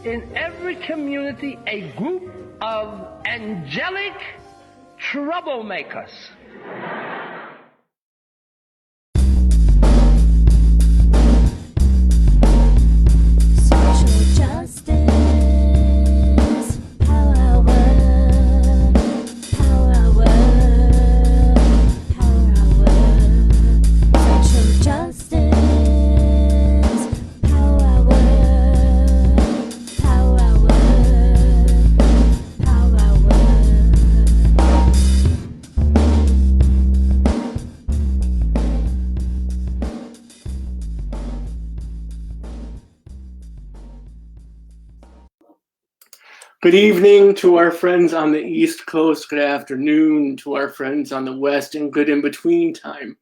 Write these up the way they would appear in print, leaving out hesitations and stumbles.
in every community a group of angelic troublemakers. Social justice, power hour, power hour, power hour. Social justice, power hour, power hour, power hour. Good evening to our friends on the East Coast. Good afternoon to our friends on the West, and good in between time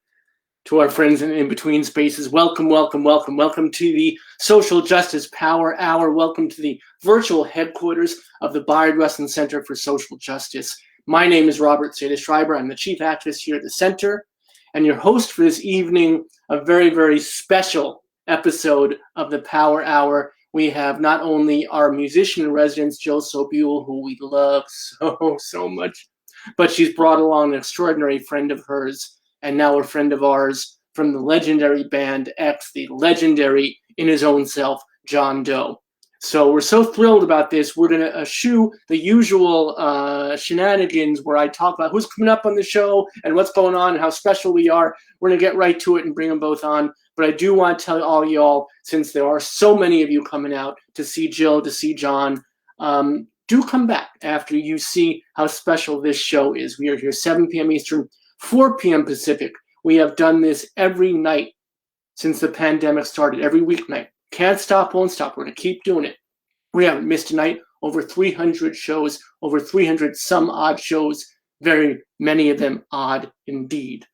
to our friends in between spaces. Welcome, welcome, welcome, welcome to the Social Justice Power Hour. Welcome to the virtual headquarters of the Bayard Rustin Center for Social Justice. My name is Robert Seda-Schreiber. I'm the chief activist here at the center, and your host for this evening, a very, very special episode of the Power Hour. We have not only our musician in residence, Jill Sobule, who we love so much, but she's brought along an extraordinary friend of hers and now a friend of ours from the legendary band X, the legendary in his own self, John Doe. So we're so thrilled about this. We're going to eschew the usual shenanigans where I talk about who's coming up on the show and what's going on and how special we are. We're going to get right to it and bring them both on. But I do want to tell all y'all, since there are so many of you coming out to see Jill, to see John, do come back after you see how special this show is. We are here 7 p.m. Eastern, 4 p.m. Pacific. We have done this every night since the pandemic started, every weeknight. Can't stop, won't stop. We're going to keep doing it. We haven't missed a night. Over 300 shows, over 300 some odd shows, very many of them odd indeed.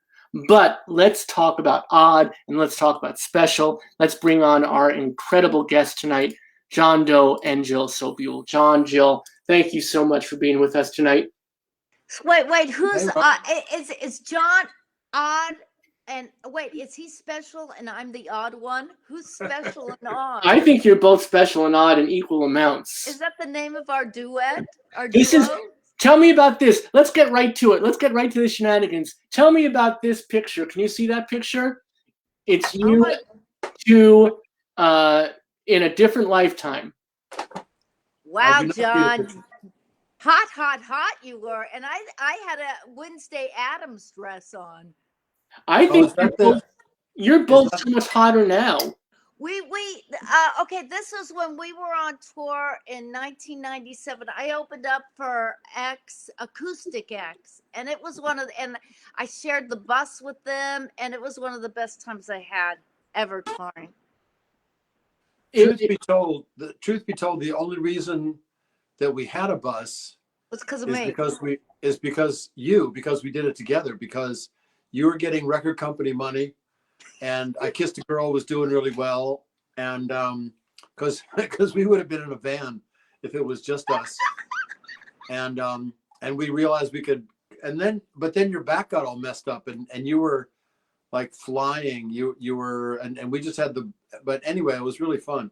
But let's talk about odd and let's talk about special. Let's bring on our incredible guests tonight, John Doe and Jill Sobule. John, Jill, thank you so much for being with us tonight. Wait, who's is John odd? And wait, is he special and I'm the odd one? Who's special and odd? I think you're both special and odd in equal amounts. Is that the name of our duet? Our This duo? is. Tell me about this. Let's get right to it. Let's get right to the shenanigans. Tell me about this picture. Can you see that picture? It's you two in a different lifetime. Wow, John. Hot you were. And I had a Wednesday Addams dress on. I think you're both so much hotter now. Okay, this is when we were on tour in 1997. I opened up for X, Acoustic X, and it was and I shared the bus with them, and it was one of the best times I had ever touring. Truth be told, the only reason that we had a bus was because of me. Because we did it together, because you were getting record company money. And I Kissed a Girl was doing really well, and because we would have been in a van if it was just us, and we realized we could, but then your back got all messed up, and you were like flying, you were, and we just had but anyway, it was really fun.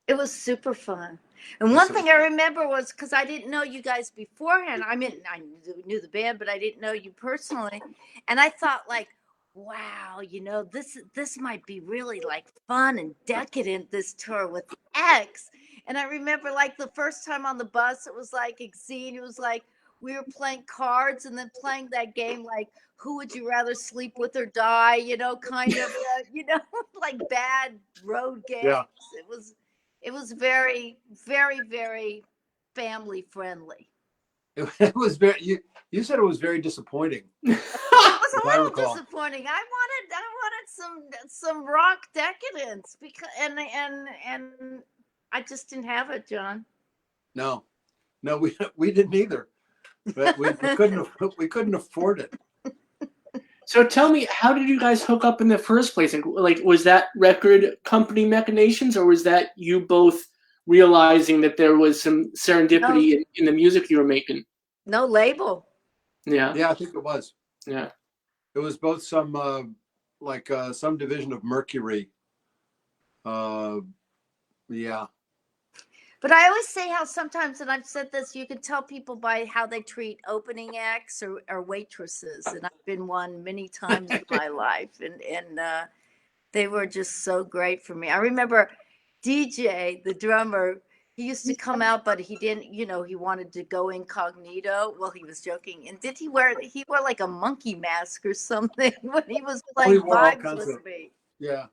It was super fun. And one thing I remember was, because I didn't know you guys beforehand. I mean, I knew the band, but I didn't know you personally, and I thought like, wow, this might be really like fun and decadent, this tour with X. And I remember like the first time on the bus, it was like Exene. It was like we were playing cards and then playing that game like who would you rather sleep with or die, kind of like bad road games. Yeah. It was very, very, very family friendly. It was very, you said it was very disappointing. It was a little disappointing. I wanted some rock decadence because and I just didn't have it, John. No, we didn't either. But we couldn't afford it. So tell me, how did you guys hook up in the first place? Like, was that record company machinations, or was that you both realizing that there was some serendipity in the music you were making? No label. Yeah. Yeah, I think it was. Yeah. It was both some some division of Mercury. Yeah. But I always say how sometimes, and I've said this, you can tell people by how they treat opening acts or waitresses. And I've been one many times in my life. And they were just so great for me. I remember DJ, the drummer, he used to come out, but he didn't, he wanted to go incognito. Well, he was joking. And he wore like a monkey mask or something when he was playing wore all vibes kinds with of- me. Yeah.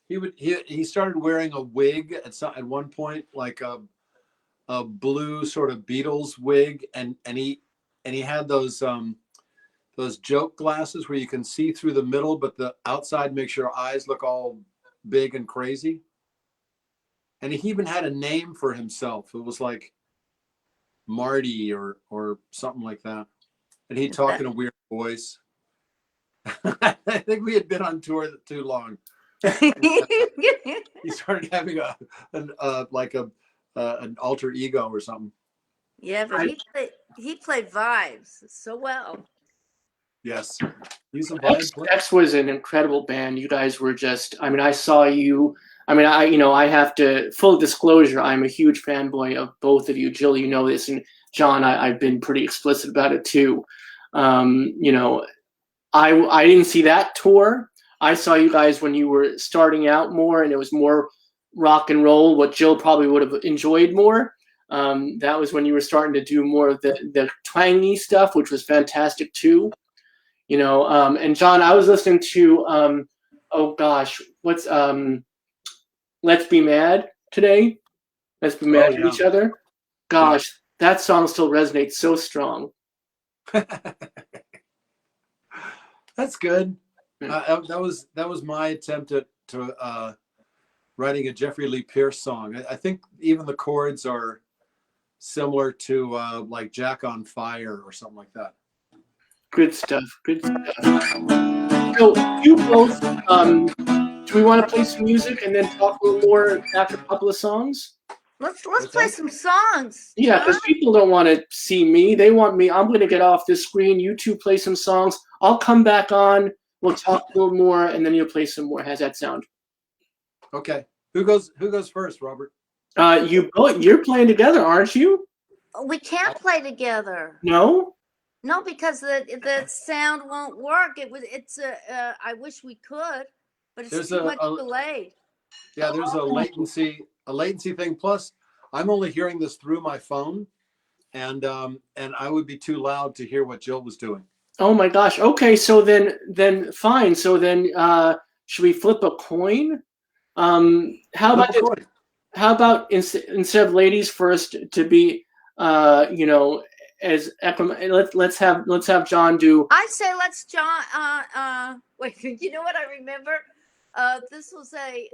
He started wearing a wig at one point, like a blue sort of Beatles wig, and he had those joke glasses where you can see through the middle, but the outside makes your eyes look all big and crazy. And he even had a name for himself. It was like Marty or something like that. And he'd talk in a weird voice. I think we had been on tour too long. He started having an alter ego or something. Yeah, but he played vibes so well. Yes, he's a vibe player. X was an incredible band. You guys were just, I mean, I saw you. I mean, I have to, full disclosure, I'm a huge fanboy of both of you. Jill, you know this, and John, I've been pretty explicit about it too. I didn't see that tour. I saw you guys when you were starting out more, and it was more rock and roll, what Jill probably would have enjoyed more. That was when you were starting to do more of the twangy stuff, which was fantastic too. And John, I was listening to, what's Let's Be Mad today. Let's Be Mad at each other. Gosh, that song still resonates so strong. That's good. That was my attempt at writing a Jeffrey Lee Pierce song. I think even the chords are similar to like Jack on Fire or something like that. Good stuff. Good stuff. So you both, do we want to play some music and then talk a little more after a couple of songs? Let's play some songs. Yeah, because people don't want to see me. They want me. I'm going to get off this screen. You two play some songs. I'll come back on. We'll talk a little more, and then you'll play some more. How's that sound? Okay. Who goes first, Robert? You're playing together, aren't you? We can't play together. No? No, because the sound won't work. I wish we could, but it's too much delayed. Yeah, there's a latency thing. Plus, I'm only hearing this through my phone, and I would be too loud to hear what Jill was doing. Oh my gosh. Okay, so then fine. So then should we flip a coin? How about instead of ladies first to be as let's have John do. I say let's John wait, you know what I remember? This was a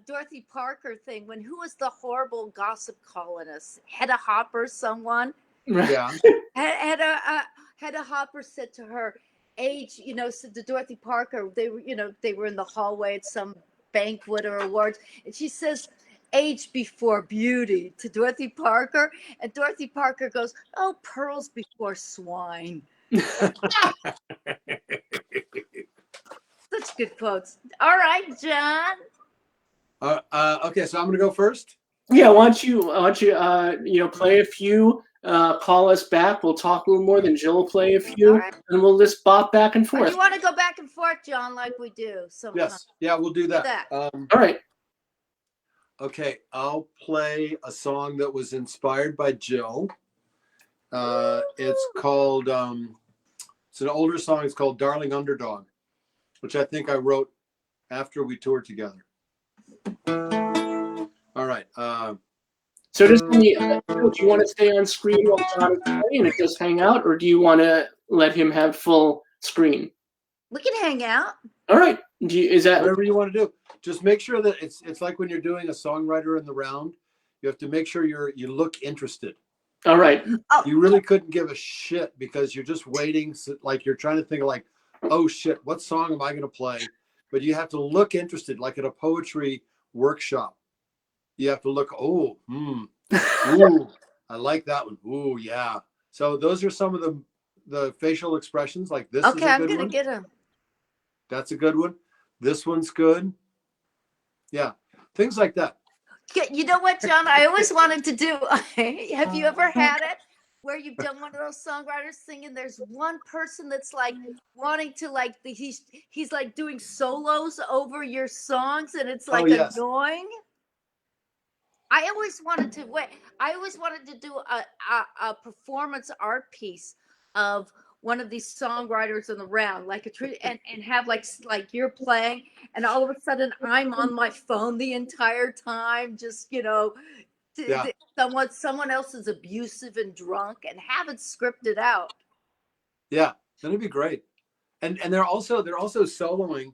Dorothy Parker thing when who was the horrible gossip columnist? Hedda Hopper, someone? Yeah. Hedda Hopper said to her, age, said to Dorothy Parker, they were in the hallway at some banquet or awards, and she says, age before beauty to Dorothy Parker, and Dorothy Parker goes, oh, pearls before swine. Such good quotes. All right, John. Okay, so I'm going to go first. Yeah, why don't you play a few, call us back. We'll talk a little more, then Jill will play a few, right. and we'll just bop back and forth. You want to go back and forth, John, like we do sometimes? Yes. Yeah, we'll do that. All right. Okay, I'll play a song that was inspired by Jill. It's called, it's an older song. It's called Darling Underdog, which I think I wrote after we toured together. All right. So just tell me, do you want to stay on screen while John is playing and just hang out, or do you want to let him have full screen? We can hang out. All right. Is that whatever you want to do? Just make sure that it's like when you're doing a songwriter in the round. You have to make sure you look interested. All right. Oh. You really couldn't give a shit because you're just waiting. Like you're trying to think of like, oh shit, what song am I going to play? But you have to look interested, like at a poetry workshop. You have to look, ooh, I like that one. Ooh, yeah. So those are some of the facial expressions. Like this. Okay, is a I'm good gonna one. get him. That's a good one. This one's good. Yeah, things like that. You know what, John? I always wanted to do. Have you ever had it where you've done one of those songwriters singing? There's one person that's like wanting to like he's like doing solos over your songs, and it's like yes. annoying. I always wanted to wait. I always wanted to do a performance art piece of one of these songwriters in the round, like and have like you're playing, and all of a sudden I'm on my phone the entire time, just Yeah. someone else is abusive and drunk, and have it scripted out. Yeah, that'd be great. And they're also soloing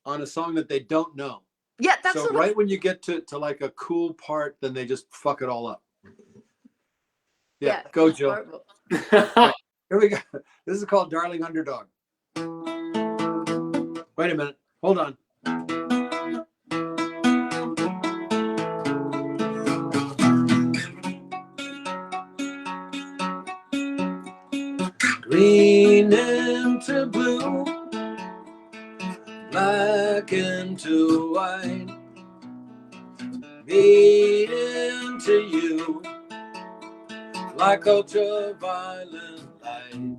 on a song that they don't know. Yeah, that's so right when you get to like a cool part, then they just fuck it all up. Yeah, go Jill. Horrible. Here we go. This is called Darling Underdog. Wait a minute. Hold on. Green into blue, black into white, me into you, like ultraviolet light.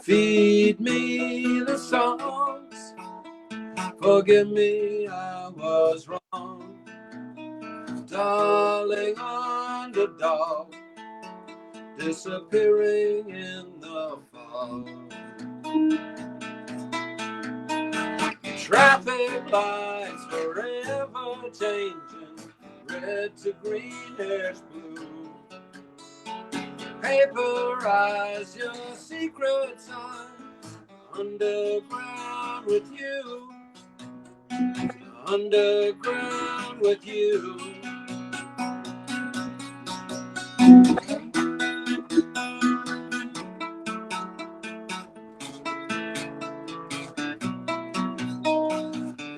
Feed me the songs, forgive me, I was wrong. Darling underdog, disappearing in the fog. Traffic lights forever changing, red to green, hair's blue. Paperize your secrets, I'm underground with you, underground with you.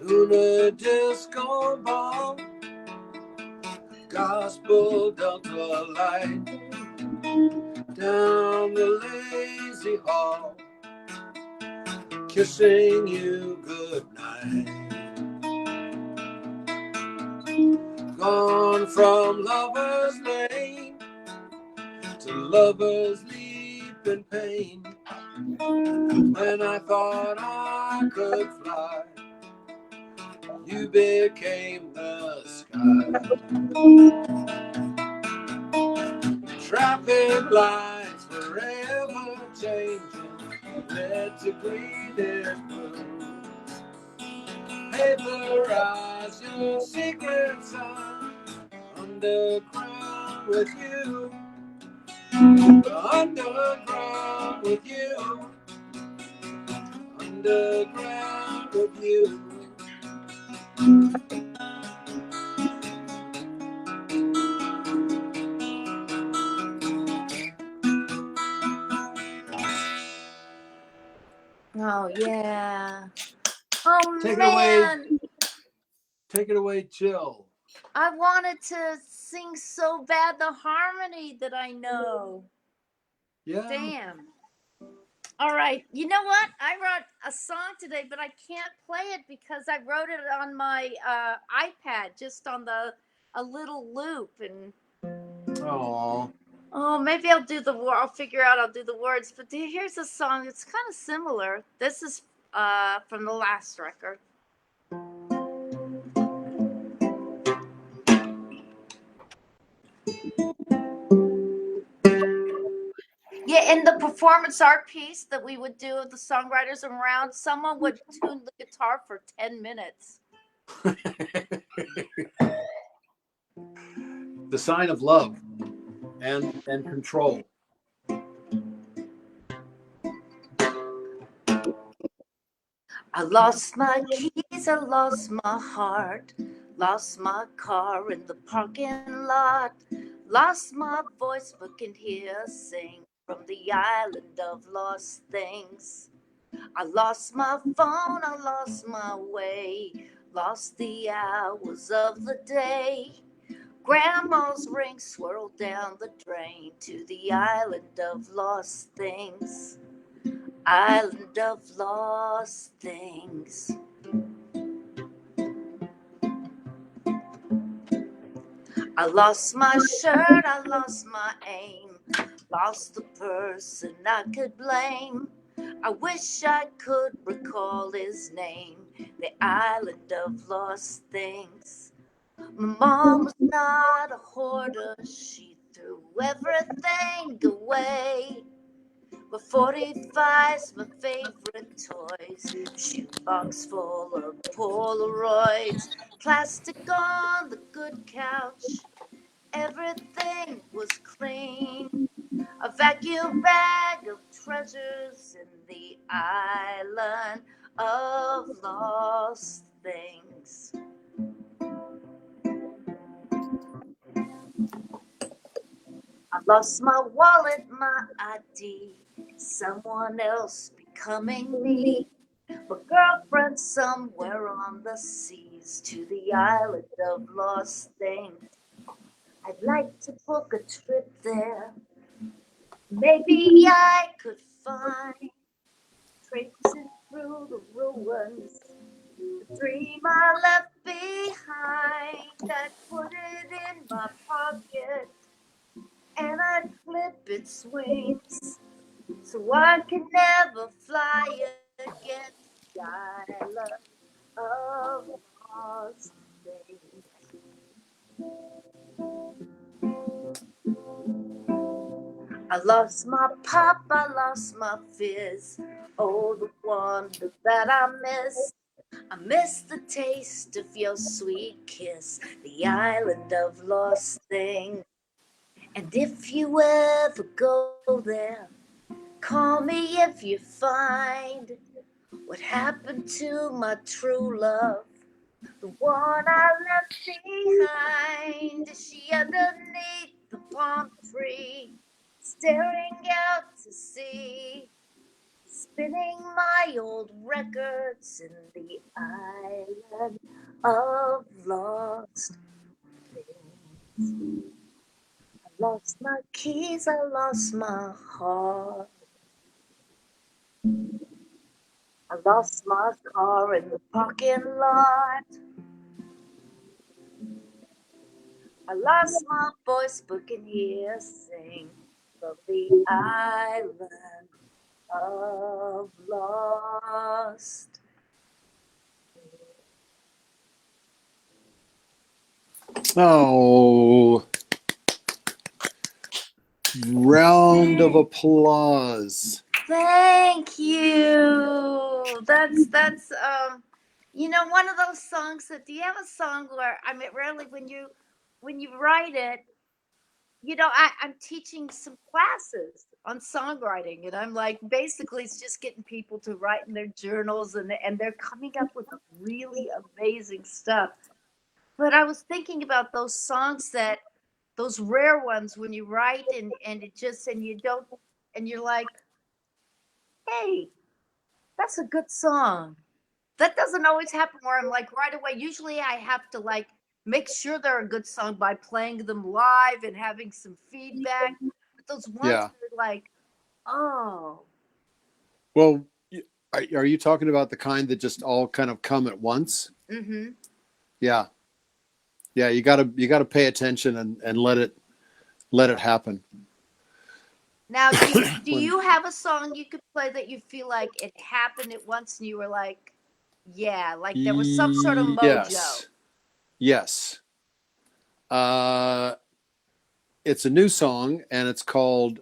Luna disco ball, gospel delta light, down the lazy hall, kissing you goodnight. Gone from lover's lane to lover's leap in pain. When I thought I could fly, you became the sky. Traffic lights forever changing, red to green and blue. Paperize your secrets, I'm underground with you, underground with you, underground with you. Oh yeah. Oh Take it man. away. Take it away, Jill. I wanted to sing so bad the harmony that I know. Yeah. Damn. All right. You know what? I wrote a song today, but I can't play it because I wrote it on my iPad, just on a little loop. And maybe I'll figure out. I'll do the words. But here's a song. It's kind of similar. This is from the last record. Yeah, in the performance art piece that we would do of the songwriters around, someone would tune the guitar for 10 minutes. The sign of love and control. I lost my keys, I lost my heart, lost my car in the parking lot, lost my voice but can hear sing from the island of lost things. I lost my phone, I lost my way, lost the hours of the day. Grandma's ring swirled down the drain to the island of lost things. Island of lost things. I lost my shirt, I lost my aim, lost the person I could blame. I wish I could recall his name, the island of lost things. My mom was not a hoarder, she threw everything away. But 45's my favorite toys, shoebox full of Polaroids, plastic on the good couch, everything was clean. A vacuum bag of treasures in the island of lost things. I lost my wallet, my ID, someone else becoming me. My girlfriend somewhere on the seas, to the island of lost things. I'd like to book a trip there. Maybe I could find, tracing through the ruins, the dream I left behind. I'd put it in my pocket and I'd clip its wings so I could never fly again to the island of lost things. I lost my pop, I lost my fizz. Oh, the wonder that I miss. I miss the taste of your sweet kiss, the island of lost things. And if you ever go there, call me if you find what happened to my true love, the one I left behind. Is she underneath the palm tree, staring out to sea, spinning my old records in the island of lost things? I lost my keys, I lost my heart. I lost my car in the parking lot. I lost my voice, but can hear sing from the island of lost. Oh, round of applause. Thank you. That's one of those songs that, do you have a song where, I mean, really when you write it, I'm teaching some classes on songwriting, and I'm like, basically it's just getting people to write in their journals, and they're coming up with really amazing stuff. But I was thinking about those songs, those rare ones when you write and it just, and you don't, and you're like, hey, that's a good song. That doesn't always happen where I'm like right away. Usually I have to like make sure they're a good song by playing them live and having some feedback. But those ones Yeah. are like, oh. Well, are you talking about the kind that just all kind of come at once? Mm-hmm. Yeah. Yeah, you gotta pay attention and let it happen. Now, do you have a song you could play that you feel like it happened at once and you were like, yeah, like there was some sort of mojo? Yes. It's a new song, and it's called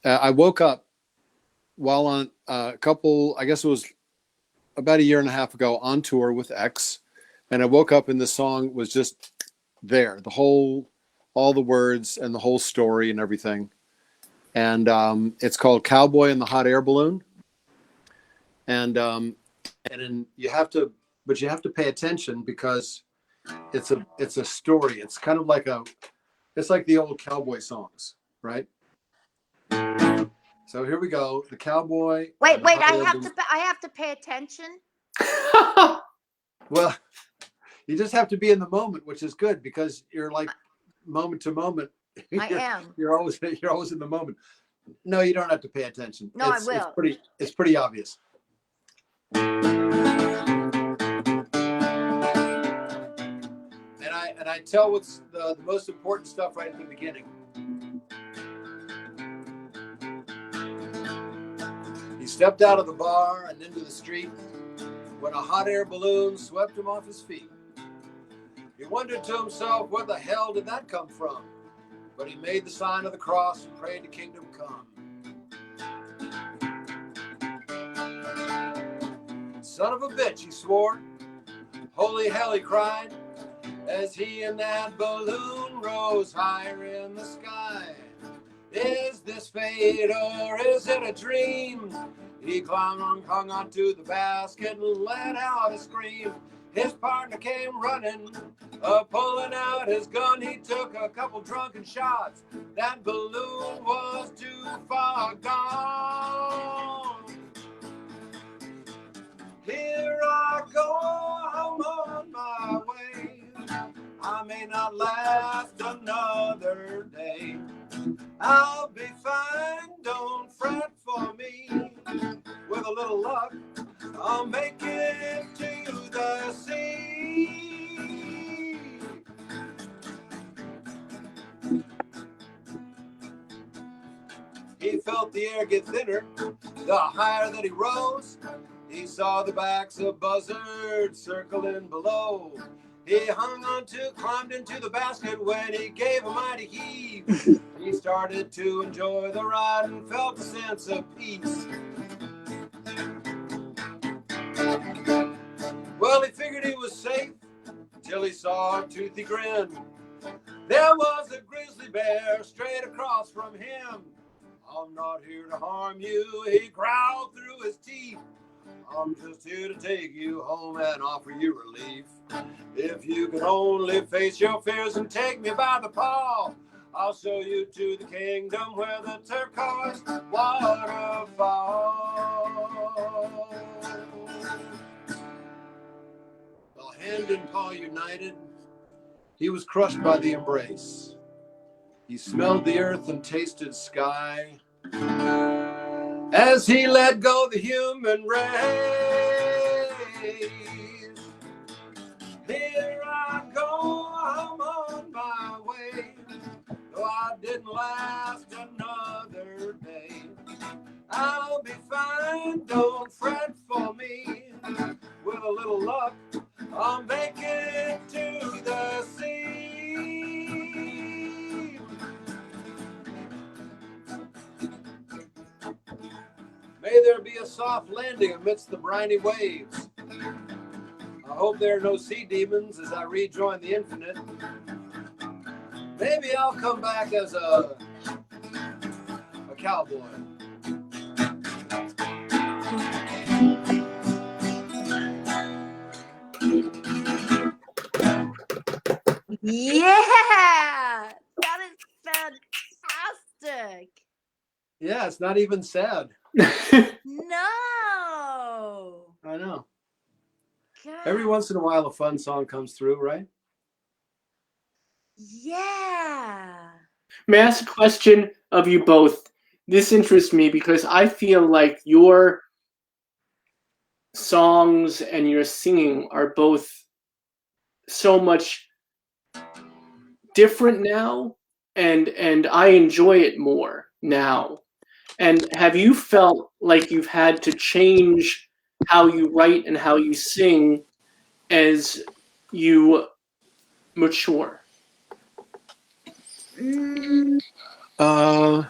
I woke up while on a couple, I guess it was about a year and a half ago, on tour with X, and I woke up and the song was just there, all the words and the whole story and everything. And it's called Cowboy and the Hot Air Balloon. And you have to pay attention because it's a story. It's kind of like it's like the old cowboy songs, right? So here we go. The cowboy. Wait, I have to pay attention. Well, you just have to be in the moment, which is good because you're like moment to moment. You're always in the moment. No, you don't have to pay attention. No, I will. It's pretty obvious. And I tell what's the most important stuff right at the beginning. He stepped out of the bar and into the street when a hot air balloon swept him off his feet. He wondered to himself, where the hell did that come from? But he made the sign of the cross and prayed to kingdom come. Son of a bitch, he swore. Holy hell, he cried, as he and that balloon rose higher in the sky. Is this fate or is it a dream? He hung onto the basket and let out a scream. His partner came running, pulling out his gun. He took a couple drunken shots. That balloon was too far gone. Here I go, I'm on my way. I may not last another day. I'll be fine, don't fret for me. With a little luck, I'll make it to the sea. He felt the air get thinner the higher that he rose. He saw the backs of buzzards circling below. He climbed into the basket when he gave a mighty heave. He started to enjoy the ride and felt a sense of peace. Well, he figured he was safe till he saw a toothy grin. There was a grizzly bear straight across from him. I'm not here to harm you, he growled through his teeth. I'm just here to take you home and offer you relief. If you can only face your fears and take me by the paw, I'll show you to the kingdom where the turquoise waterfall. While hand and paw united, he was crushed by the embrace. He smelled the earth and tasted sky as he let go the human race. Here I go, I'm on my way. Though I didn't last another day, I'll be fine, don't fret for me. With a little luck, I'll make it to the sea. May there be a soft landing amidst the briny waves. I hope there are no sea demons as I rejoin the infinite. Maybe I'll come back as a cowboy. Yeah, that is fantastic. Yeah, it's not even sad. No. I know. God. Every once in a while, a fun song comes through, right? Yeah. May I ask a question of you both? This interests me because I feel like your songs and your singing are both so much different now, and I enjoy it more now. And have you felt like you've had to change how you write and how you sing as you mature? I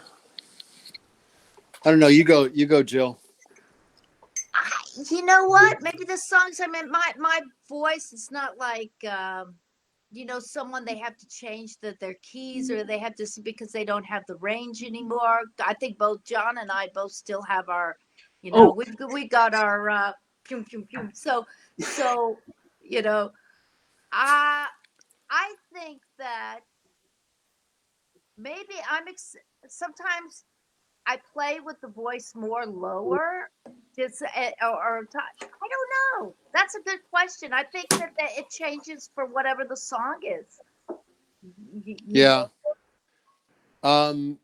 don't know. You go, Jill. You know what? Maybe the songs, I mean, my voice is not like, someone they have to change their keys or they have to, because they don't have the range anymore. I think both John and I both still have our, we got our, pew, pew, pew. So, I think that maybe sometimes I play with the voice more lower, just I don't know. That's a good question. I think that it changes for whatever the song is. Yeah. I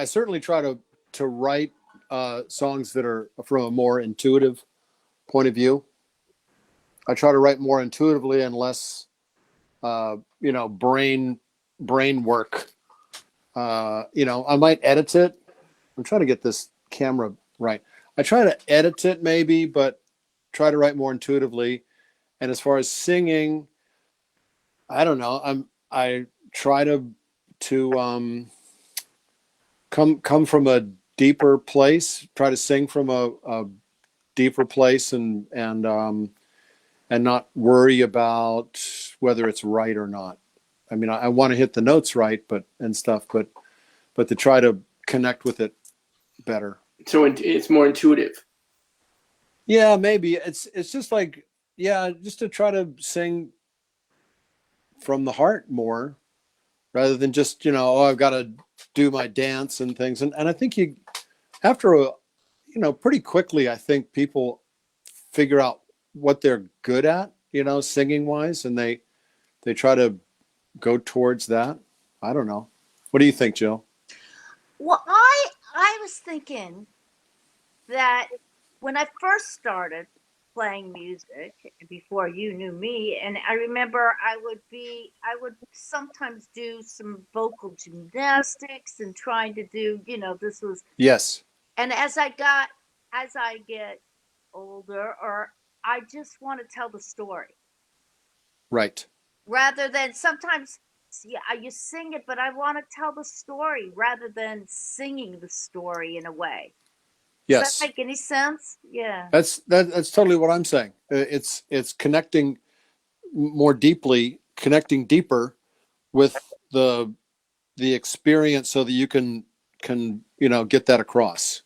certainly try to write songs that are from a more intuitive point of view. I try to write more intuitively and less brain work. I might edit it. I'm trying to get this camera right. I try to edit it maybe, but try to write more intuitively. And as far as singing, I don't know. I try to come from a deeper place. Try to sing from a deeper place, and not worry about whether it's right or not. I mean, I want to hit the notes right, but to try to connect with it better. So it's more intuitive. Yeah, maybe it's just like, just to try to sing from the heart more, rather than just, I've got to do my dance and things. And I think pretty quickly, I think people figure out what they're good at, singing wise, and they try to go towards that. I don't know. What do you think, Jill? Well, I was thinking that when I first started playing music, before you knew me, and I remember I would sometimes do some vocal gymnastics and trying to do, this was. Yes. And as I get older, or I just want to tell the story. Right. Rather than sometimes, you sing it, but I want to tell the story rather than singing the story in a way. Yes. Does that make any sense? Yeah. That's totally what I'm saying. It's connecting more deeply, connecting deeper with the experience, so that you can get that across.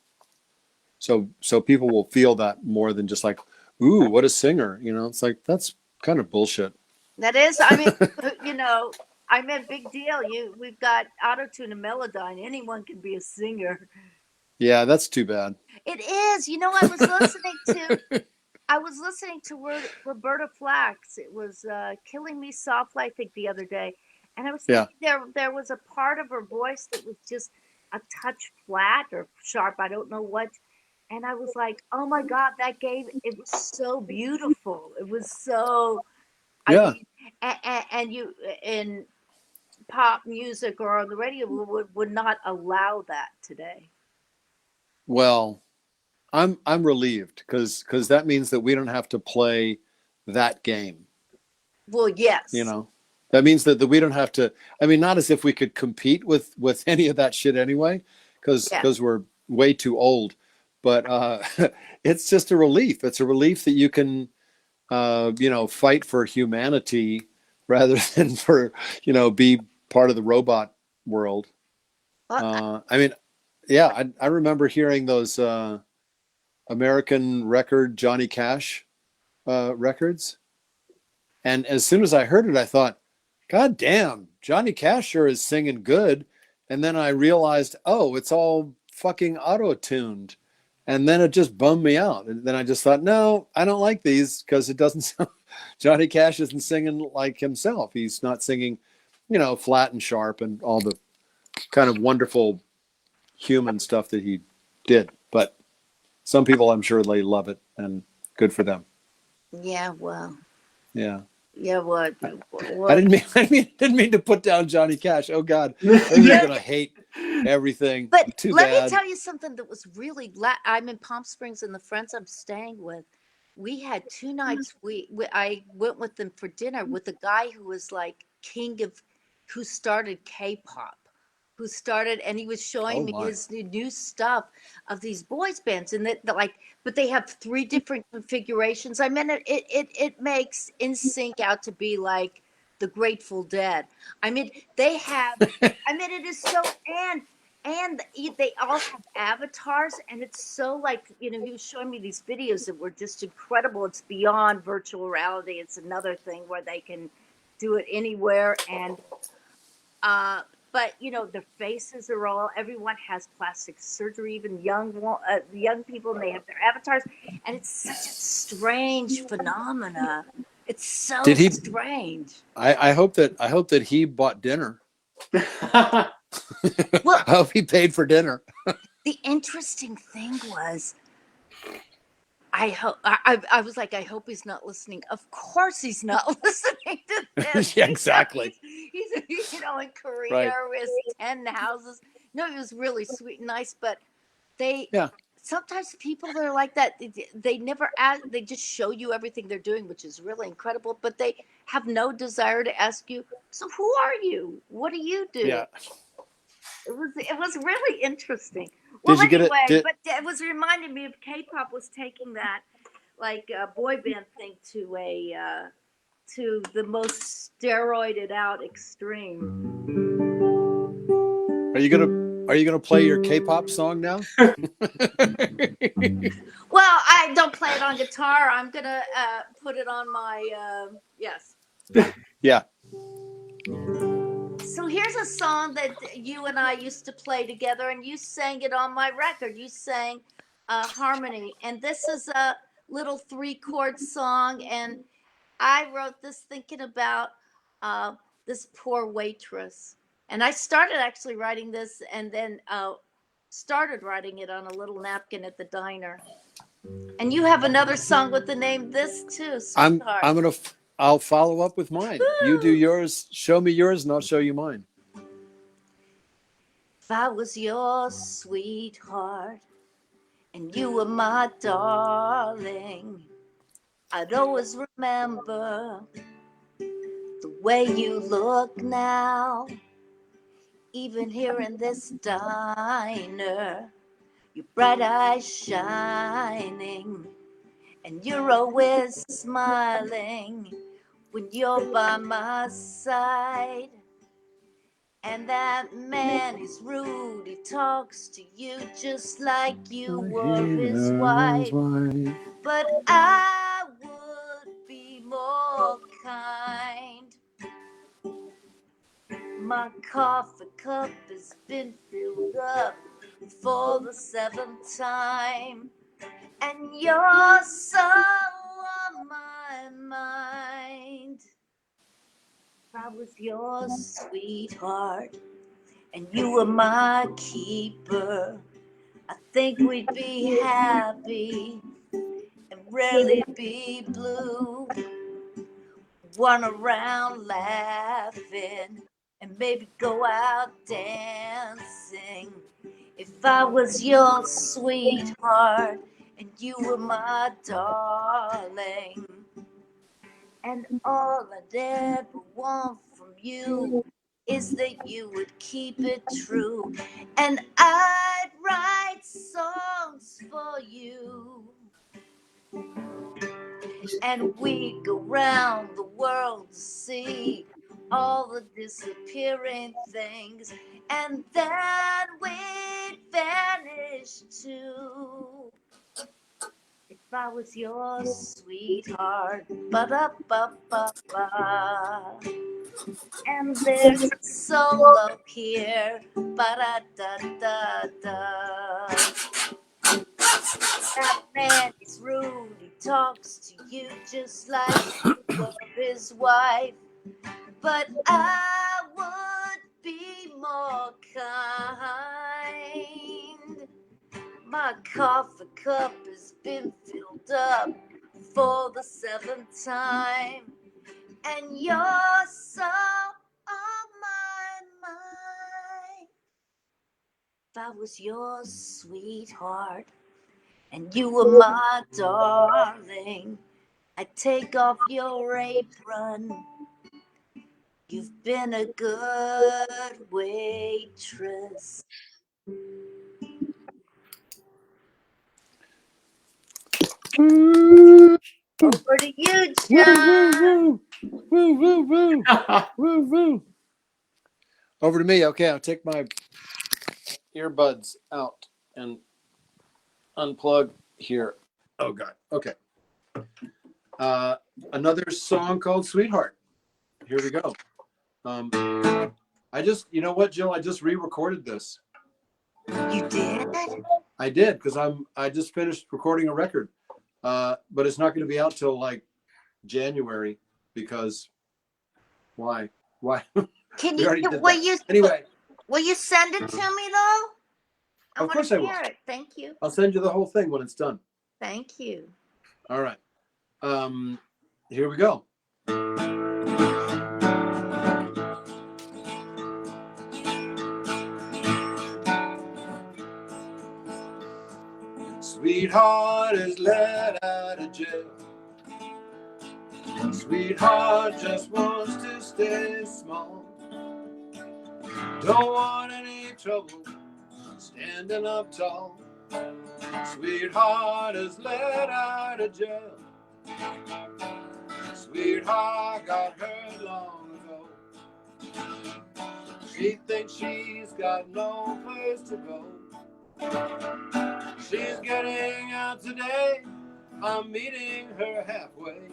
So people will feel that more than just like, ooh, what a singer. It's like, that's kind of bullshit. That is, I mean, I'm a big deal. We've got auto-tune and Melodyne. Anyone can be a singer. Yeah, that's too bad. It is. I was listening to Roberta Flack. It was Killing Me Softly, I think, the other day. And I was thinking there was a part of her voice that was just a touch flat or sharp. I don't know what. And I was like, oh my God, it was so beautiful. It was so, Yeah. And you, in pop music or on the radio, would not allow that today. Well, I'm relieved because that means that we don't have to play that game. Well, yes. That means that we don't have to. I mean, not as if we could compete with any of that shit anyway, because we're way too old. But it's just a relief. It's a relief that you can, fight for humanity rather than for, be part of the robot world. I mean, yeah, I remember hearing those American record Johnny Cash records. And as soon as I heard it, I thought, God damn, Johnny Cash sure is singing good. And then I realized, oh, it's all fucking auto-tuned. And then it just bummed me out. And then I just thought, no, I don't like these because it doesn't sound, Johnny Cash isn't singing like himself. He's not singing, flat and sharp and all the kind of wonderful human stuff that he did. But some people, I'm sure they love it, and good for them. Yeah, well. Yeah. Yeah, what? I didn't mean to put down Johnny Cash. Oh God, they're gonna hate everything. But Too let bad. me tell you something that was really. I'm in Palm Springs, and the friends I'm staying with, we had 2 nights. I went with them for dinner with a guy who was like who started K-pop. And he was showing me his new stuff of these boys bands, and but they have 3 different configurations. I mean, it makes NSYNC out to be like the Grateful Dead. I mean, they have. I mean, it is so and they all have avatars, and it's so like he was showing me these videos that were just incredible. It's beyond virtual reality. It's another thing where they can do it anywhere, and but their faces are everyone has plastic surgery, even young people, and they have their avatars, and it's such a strange phenomena. It's so strange. I hope that he bought dinner. Well, I hope he paid for dinner. The interesting thing was, I hope I was like, I hope he's not listening. Of course he's not listening to this. Yeah, exactly. He's in Korea Right. with 10 houses. No, he was really sweet and nice, but they Yeah. sometimes people that are like that, they never ask, they just show you everything they're doing, which is really incredible, but they have no desire to ask you, so who are you? What do you do? Yeah. It was really interesting. Did you get it? But it was reminding me of K-pop was taking that like boy band thing to the most steroided out extreme. Are you gonna play your K-pop song now? Well, I don't play it on guitar. I'm gonna put it on my yes. Yeah. So here's a song that you and I used to play together, and you sang it on my record. You sang Harmony, and this is a little 3-chord song, and I wrote this thinking about this poor waitress. And I started actually writing this, and then started writing it on a little napkin at the diner. And you have another song with the name This too, sweetheart. I'll follow up with mine. You do yours, show me yours, and I'll show you mine. If I was your sweetheart and you were my darling, I'd always remember the way you look now. Even here in this diner, your bright eyes shining, and you're always smiling when you're by my side. And that man is rude, he talks to you just like you were his wife. But I would be more kind. My coffee cup has been filled up for the 7th time, and you're so on my mind. If I was your sweetheart and you were my keeper, I think we'd be happy and rarely be blue. Run around laughing and maybe go out dancing. If I was your sweetheart and you were my darling, and all I'd ever want from you is that you would keep it true, and I'd write songs for you, and we'd go round the world to see all the disappearing things, and then we'd vanish too. If I was your sweetheart, ba-da-ba-ba-ba. And there's a solo here, ba-da-da-da-da. That man is rude, he talks to you just like you were his wife. But I would be more kind. My coffee cup has been filled up for the 7th time, and you're so on my mind. If I was your sweetheart and you were my darling, I'd take off your apron. You've been a good waitress. Over to you, John. Woo, woo, woo. Woo, woo. Over to me. Okay, I'll take my earbuds out and unplug here. Oh, God. Okay. Another song called Sweetheart. Here we go. I just, you know what, Jill? I just re-recorded this. You did? I did, because I just finished recording a record. But it's not going to be out till like January, because why? Can We you? already did Will that. you? Anyway, Will you send it to me though? Of course I will. Hear it. Thank you. I'll send you the whole thing when it's done. Thank you. All right. Here we go. Sweetheart is let out of jail. Sweetheart just wants to stay small. Don't want any trouble standing up tall. Sweetheart is let out of jail. Sweetheart got hurt long ago. She thinks she's got no place to go. She's getting out today. I'm meeting her halfway.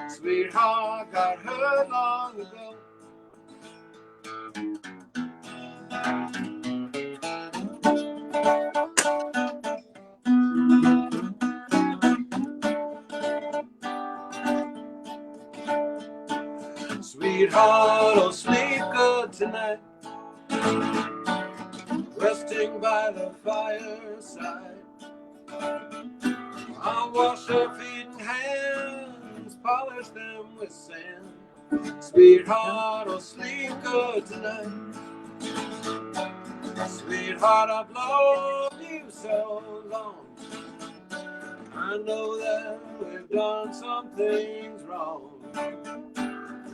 Sweetheart got hurt long ago. Sweetheart, oh sleep good tonight, resting by the fireside. I'll wash her feet and hands, polish them with sand. Sweetheart, oh sleep good tonight. Sweetheart, I've loved you so long. I know that we've done some things wrong.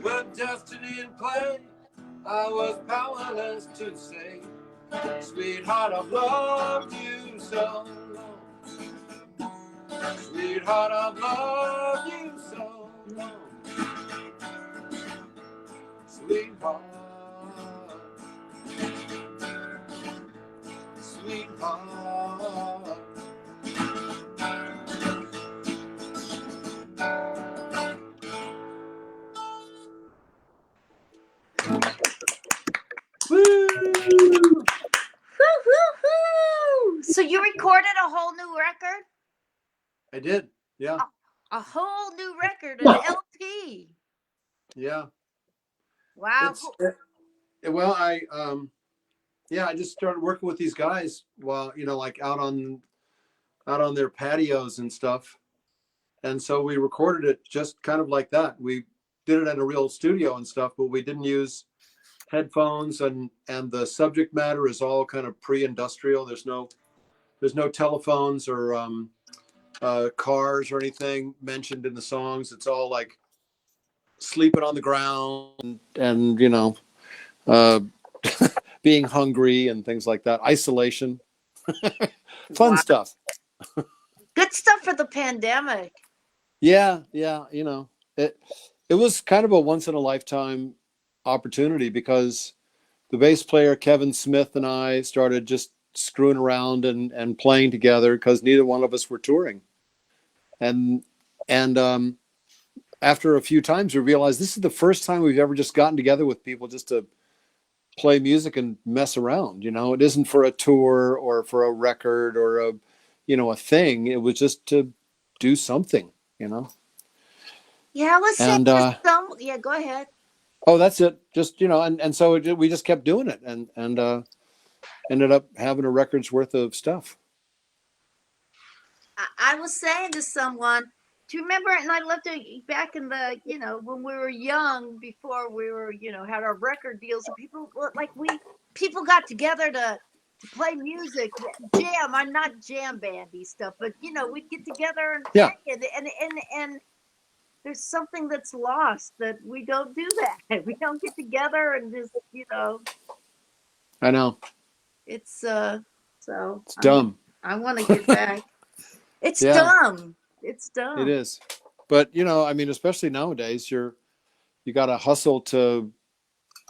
With destiny in play, I was powerless to say, sweetheart, I've loved you so long. Sweetheart, I've loved you so long. Sweetheart, sweetheart. Woo, woo, woo. So you recorded a whole new record? I did, yeah. A whole new record, an LP. Yeah. Wow. Well, I just started working with these guys while, like out on their patios and stuff. And so we recorded it just kind of like that. We did it in a real studio and stuff, but we didn't use headphones, and the subject matter is all kind of pre-industrial. There's no telephones or cars or anything mentioned in the songs. It's all like sleeping on the ground and being hungry and things like that. Isolation. Fun stuff. Good stuff for the pandemic. Yeah. It was kind of a once in a lifetime opportunity because the bass player Kevin Smith and I started just screwing around and playing together because neither one of us were touring. And after a few times we realized this is the first time we've ever just gotten together with people just to play music and mess around. It isn't for a tour or for a record or a thing. It was just to do something, Yeah, I was saying yeah, go ahead. Oh, that's it. Just, and so we just kept doing it and ended up having a record's worth of stuff. I was saying to someone, do you remember? And I lived back in the, when we were young, before we were, had our record deals, and people got together to play music, jam. I'm not jam bandy stuff, but we'd get together and play it, and there's something that's lost that we don't do that. We don't get together and just, I know. It's so it's dumb. I want to get back. It's dumb. It's dumb. It is. But, especially nowadays, you got to hustle to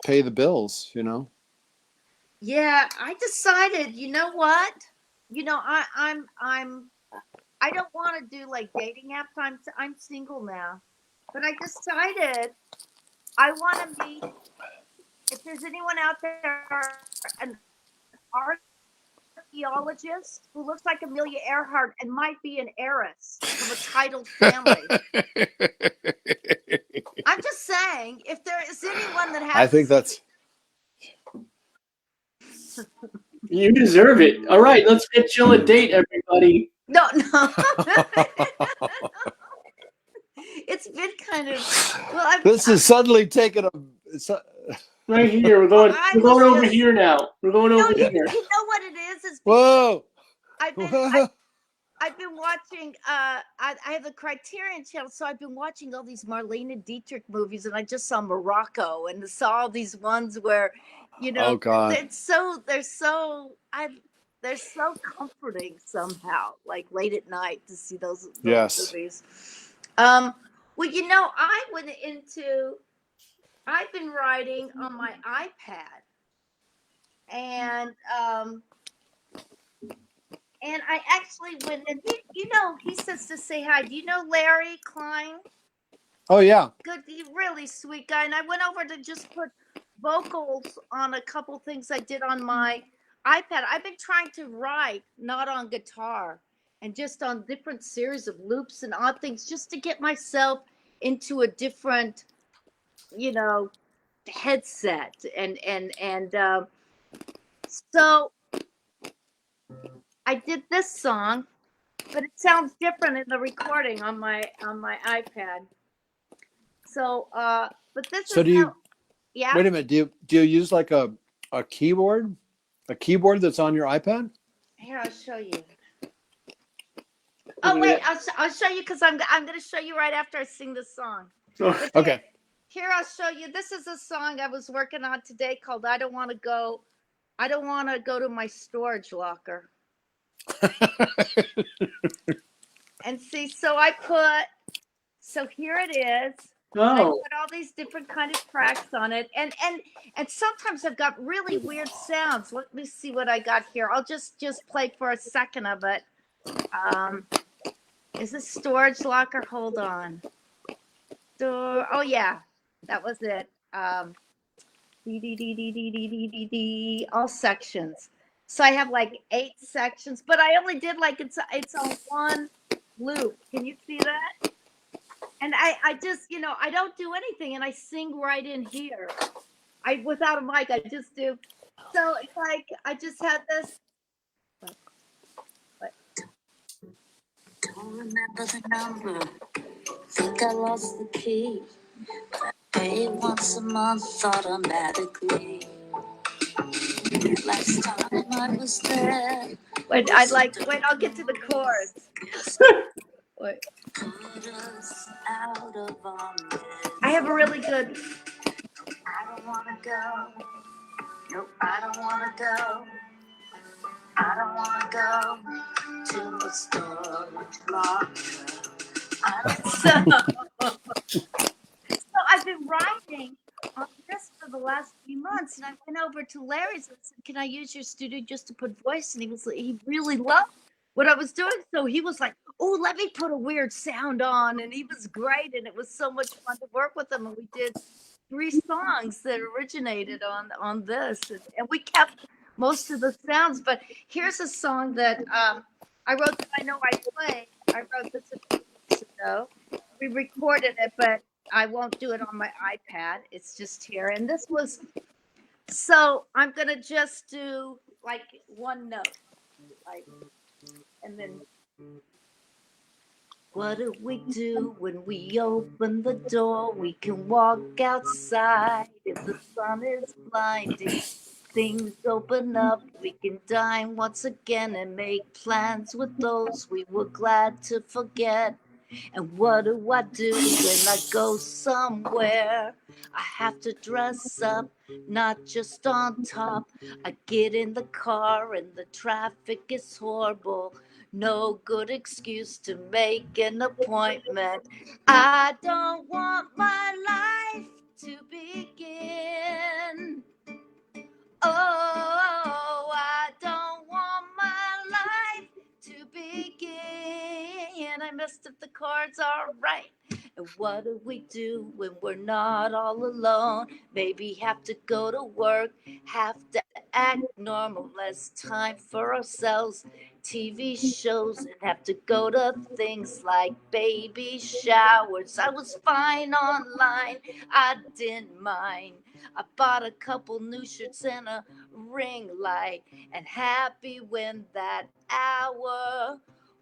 pay the bills, Yeah, I decided, you know what? I don't want to do like dating apps. I'm single now. But I decided I want to meet, if there's anyone out there, an archaeologist who looks like Amelia Earhart and might be an heiress from a titled family. I'm just saying, if there is anyone that has, I think that's. You deserve it. All right, let's get Jill a date, everybody. No. This is suddenly taking a. Right here. We're Well, going. I We're going was over just- here now. We're going No, over you, here. you know what it is? Is Whoa! I've been I've been watching. I have the Criterion Channel, so I've been watching all these Marlene Dietrich movies, and I just saw Morocco and saw all these ones where, you know, Oh God! they're so comforting somehow. Like late at night to see those Yes. movies. Well, you know, I've been writing on my iPad, and I actually went and he says to say hi. Do you know Larry Klein? Oh yeah. Good, really sweet guy. And I went over to just put vocals on a couple things I did on my iPad. I've been trying to write, not on guitar, and just on different series of loops and odd things, just to get myself into a different, headset. So I did this song, but it sounds different in the recording on my iPad. So, but this So is do you? yeah. Wait a minute. Do you use like a keyboard? A keyboard that's on your iPad? Here, I'll show you. Oh wait, I'll show you because I'm going to show you right after I sing this song. Oh, Okay. Here, I'll show you. This is a song I was working on today called "I Don't Want to Go." I don't want to go to my storage locker. And see, so here it is. I oh. put all these different kind of tracks on it, and sometimes I've got really weird sounds. Let me see what I got here. I'll just play for a second of it. Is this storage locker? Hold on. Oh yeah, that was it. All sections. So I have like 8 sections, but I only did like it's on one loop. Can you see that? And I just, I don't do anything, and I sing right in here. Without a mic, I just do. So it's like I just had this. Don't remember the number. Think I lost the key. Pay once a month automatically. Last time I was there. Wait, I'll get to the chorus. Wait. Put us out of our I have a really good. I don't wanna go. Nope, I don't wanna go. I don't wanna go to the storage locker. So I've been writing on this for the last few months, and I went over to Larry's and said, "Can I use your studio just to put voice?" And he really loved what I was doing, so he was like, "Oh, let me put a weird sound on," and he was great, and it was so much fun to work with him. And we did 3 songs that originated on this, and we kept most of the sounds. But here's a song that I wrote that I know I play. I wrote this a few weeks ago. We recorded it, but I won't do it on my iPad. It's just here. And this was, so I'm going to just do like one note. And then, what do we do when we open the door? We can walk outside if the sun is blinding. Things open up, we can dine once again and make plans with those we were glad to forget. And what do I do when I go somewhere? I have to dress up, not just on top. I get in the car and the traffic is horrible. No good excuse to make an appointment. I don't want my life to begin. Oh, I don't want my life to begin. I messed up the chords, all right. And what do we do when we're not all alone? Maybe have to go to work, have to act normal, less time for ourselves, TV shows, and have to go to things like baby showers. I was fine online, I didn't mind. I bought a couple new shirts and a ring light, and happy when that hour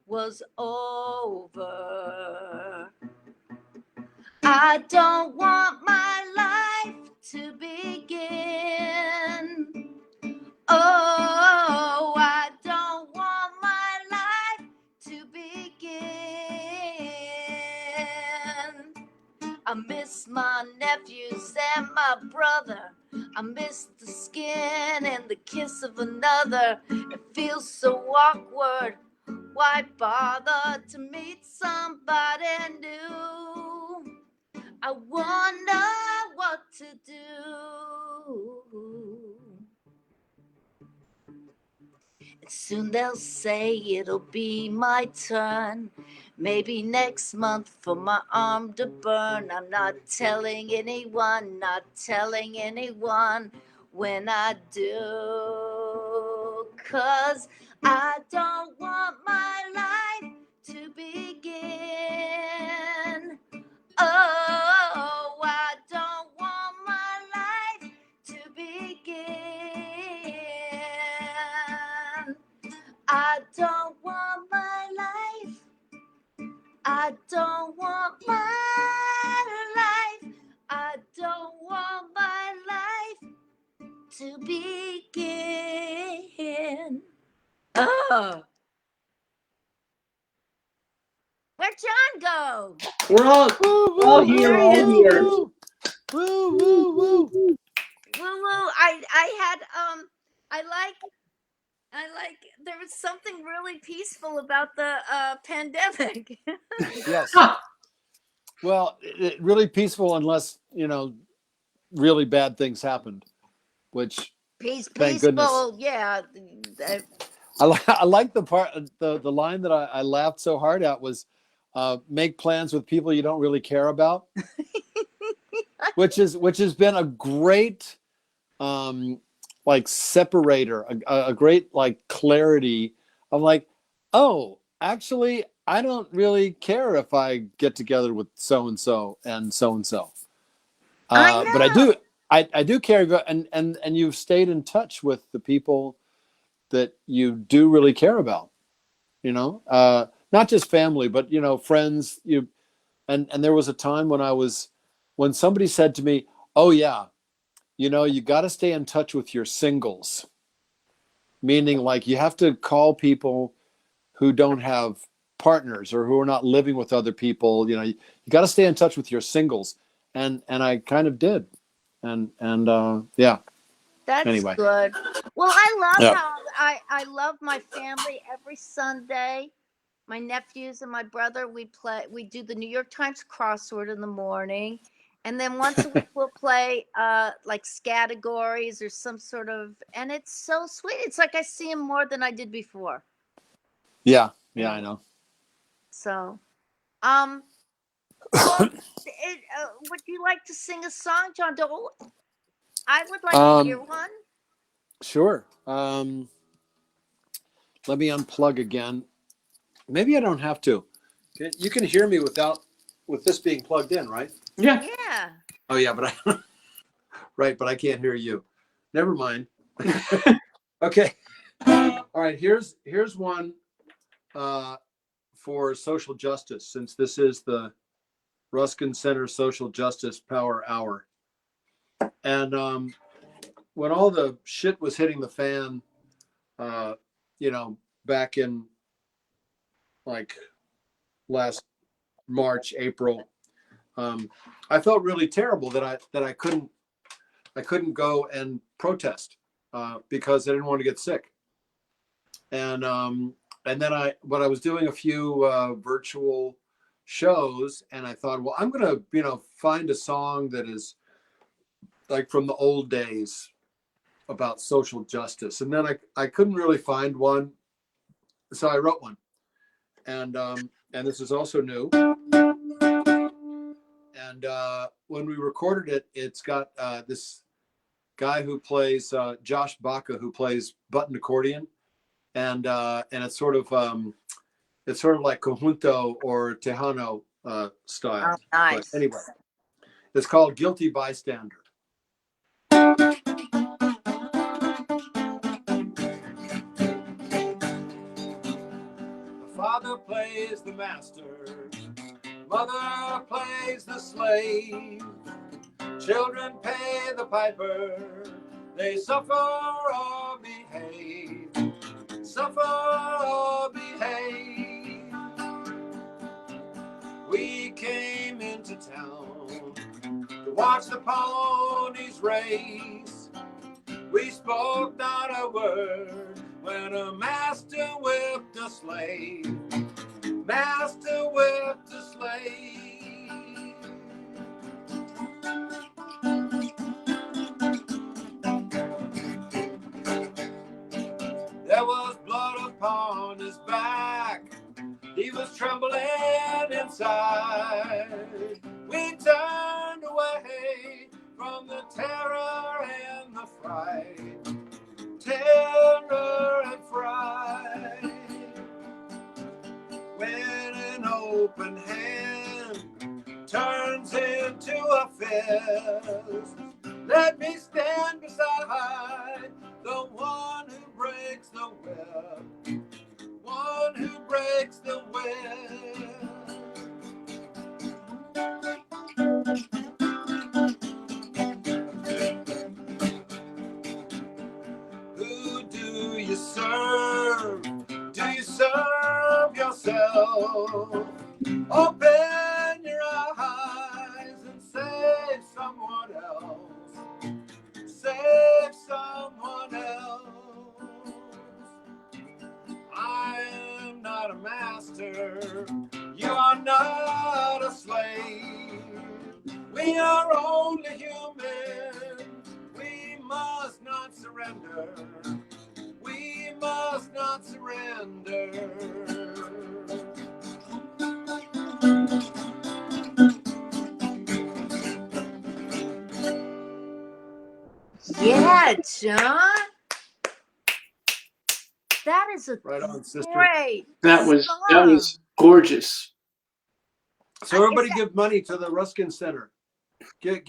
was over. I don't want my life to begin. Oh, I don't want my life to begin. I miss my nephews and my brother. I miss the skin and the kiss of another. It feels so awkward. Why bother to meet somebody new? I wonder what to do. And soon they'll say it'll be my turn. Maybe next month for my arm to burn. I'm not telling anyone, not telling anyone when I do. 'Cause I don't want my life to begin. Oh, I don't want my life to begin. I don't want my life. I don't want my life. I don't want my life to begin. Oh. Where'd John go? We're all here, all here. Woo, woo, woo. Woo woo. I had I like there was something really peaceful about the pandemic. Yes. Well, really peaceful unless, really bad things happened, which thank goodness. Peaceful, yeah. I like the part, the line that I laughed so hard at was make plans with people you don't really care about, which has been a great like separator, a great like clarity of like, oh, actually, I don't really care if I get together with so and so and so and so. But I do care about, and you've stayed in touch with the people that you do really care about, not just family, but friends. And there was a time when somebody said to me, "Oh yeah, you got to stay in touch with your singles," meaning like you have to call people who don't have partners or who are not living with other people. You got to stay in touch with your singles, and I kind of did, and yeah. That's anyway. Good. Well, I love Yep. how I love my family every Sunday. My nephews and my brother, we do the New York Times crossword in the morning. And then once a week we'll play like categories or some sort of, and it's so sweet. It's like I see them more than I did before. Yeah, I know. So, well, would you like to sing a song, John Dole? I would like to hear one. Sure. Let me unplug again. Maybe I don't have to. You can hear me with this being plugged in, right? Yeah. Yeah. Oh yeah, but right, but I can't hear you. Never mind. Okay. All right. Here's one for social justice, since this is the Ruskin Center Social Justice Power Hour. And when all the shit was hitting the fan, back in like last March, April, I felt really terrible that I couldn't go and protest because I didn't want to get sick. And then I was doing a few virtual shows, and I thought, well, I'm gonna find a song that is like from the old days about social justice. And then I couldn't really find one, so I wrote one. And this is also new. And when we recorded it, it's got this guy who plays Josh Baca, who plays button accordion, and it's sort of like conjunto or tejano style. Oh, nice. But anyway, it's called Guilty Bystander. Father plays the master Mother plays the slave. Children pay the piper. They suffer or behave. Suffer or behave. We came into town to watch the ponies race. We spoke not a word when a master whipped a slave. Master whipped a slave. There was blood upon his back. He was trembling inside. We turned away from the terror and the fright. Terror and fright. When an open hand turns into a fist, let me stand beside the one who breaks the web. One who breaks the web. Who do you serve? Do you serve yourself? Open your eyes and save someone else. Save someone else. I am not a master. You are not a slave. We are only human. We must not surrender. We must not surrender. Yeah, John. That is a Right on, sister. great That was song. gorgeous. So everybody give money to the Ruskin Center. Give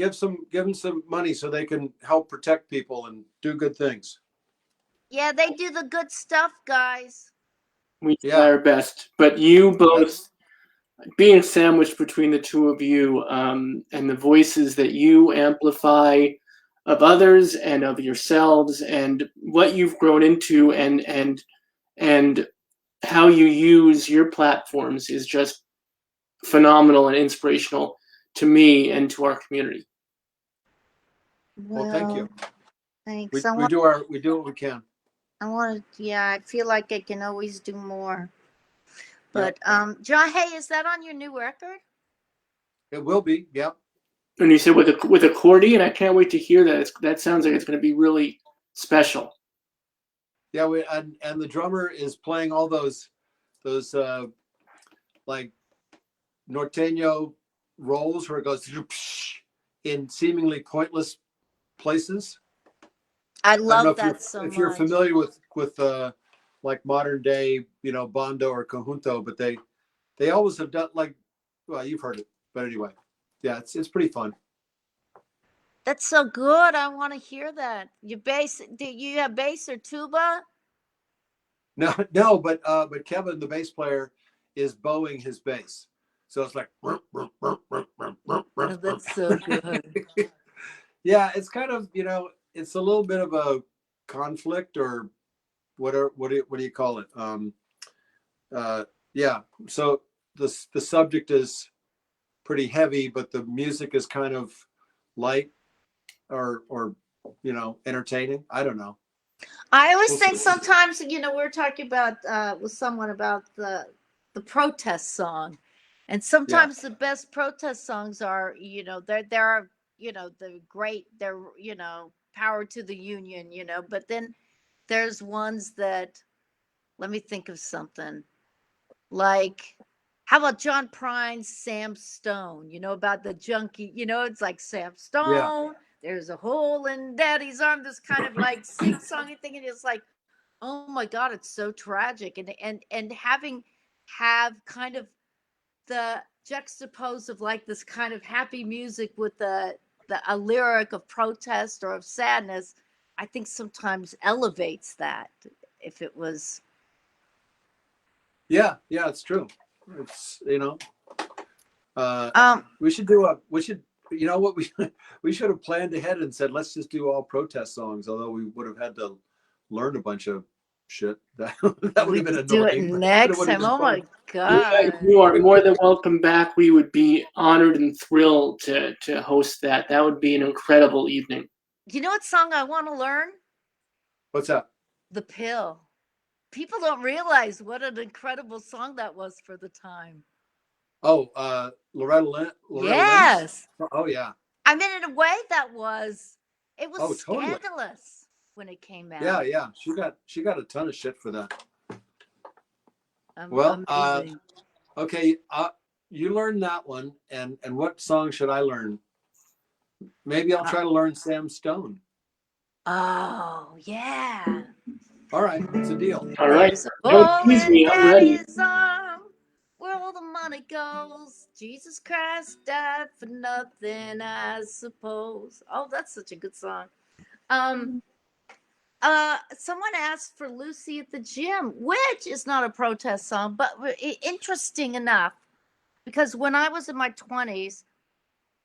them some money so they can help protect people and do good things. Yeah, they do the good stuff, guys. We try our best, but you both being sandwiched between the two of you, and the voices that you amplify of others and of yourselves, and what you've grown into, and how you use your platforms is just phenomenal and inspirational to me and to our community. Well, thank you. Thanks. We do what we can. I feel like I can always do more. But John, hey, is that on your new record? It will be, yeah. And you said with accordion, I can't wait to hear that. That sounds like it's going to be really special. Yeah, and the drummer is playing all those like norteño rolls where it goes in seemingly pointless places. I love that so much. If you're familiar with like modern day, bando or conjunto, but they always have done you've heard it, but anyway, yeah, it's pretty fun. That's so good. I want to hear that. Do you have bass or tuba? No, but Kevin, the bass player, is bowing his bass, so it's like. Oh, that's so good. Yeah, it's kind of it's a little bit of a conflict or whatever. What do you call it? Yeah. So the subject is pretty heavy, but the music is kind of light or entertaining. I don't know. I always think sometimes we're talking about with someone about the protest song, and sometimes the best protest songs are there are the great, they're power to the union, but then there's ones that, let me think of something, like how about John Prine's Sam Stone, about the junkie, it's like Sam Stone, there's a hole in daddy's arm, this kind of like sing-songy thing, and it's like, oh my God, it's so tragic. And have kind of the juxtapose of like this kind of happy music with a lyric of protest or of sadness, I think sometimes elevates that. If it was. Yeah, it's true. It's, We should do a. We should. You know what we should have planned ahead and said let's just do all protest songs. Although we would have had to learn a bunch of shit. That would We have been could do it annoying. But it next would have time. been Oh fun. my God. You are more than welcome back. We would be honored and thrilled to host that. That would be an incredible evening. You know what song I want to learn? What's that? The Pill. People don't realize what an incredible song that was for the time. Oh, Loretta Lynn. Yes. Lynch? Oh yeah. I mean, in a way, it was Totally. scandalous when it came out. Yeah. She got a ton of shit for that. Well, amazing. Okay. You learned that one, and what song should I learn? Maybe I'll try to learn Sam Stone. Oh yeah. All right, it's a deal. All right. There's a Don't boy tease me. in I'm ready. Daddy's arm, where all the money goes. Jesus Christ died for nothing, I suppose. Oh, that's such a good song. Someone asked for Lucy at the Gym, which is not a protest song, but interesting enough, because when I was in my 20s,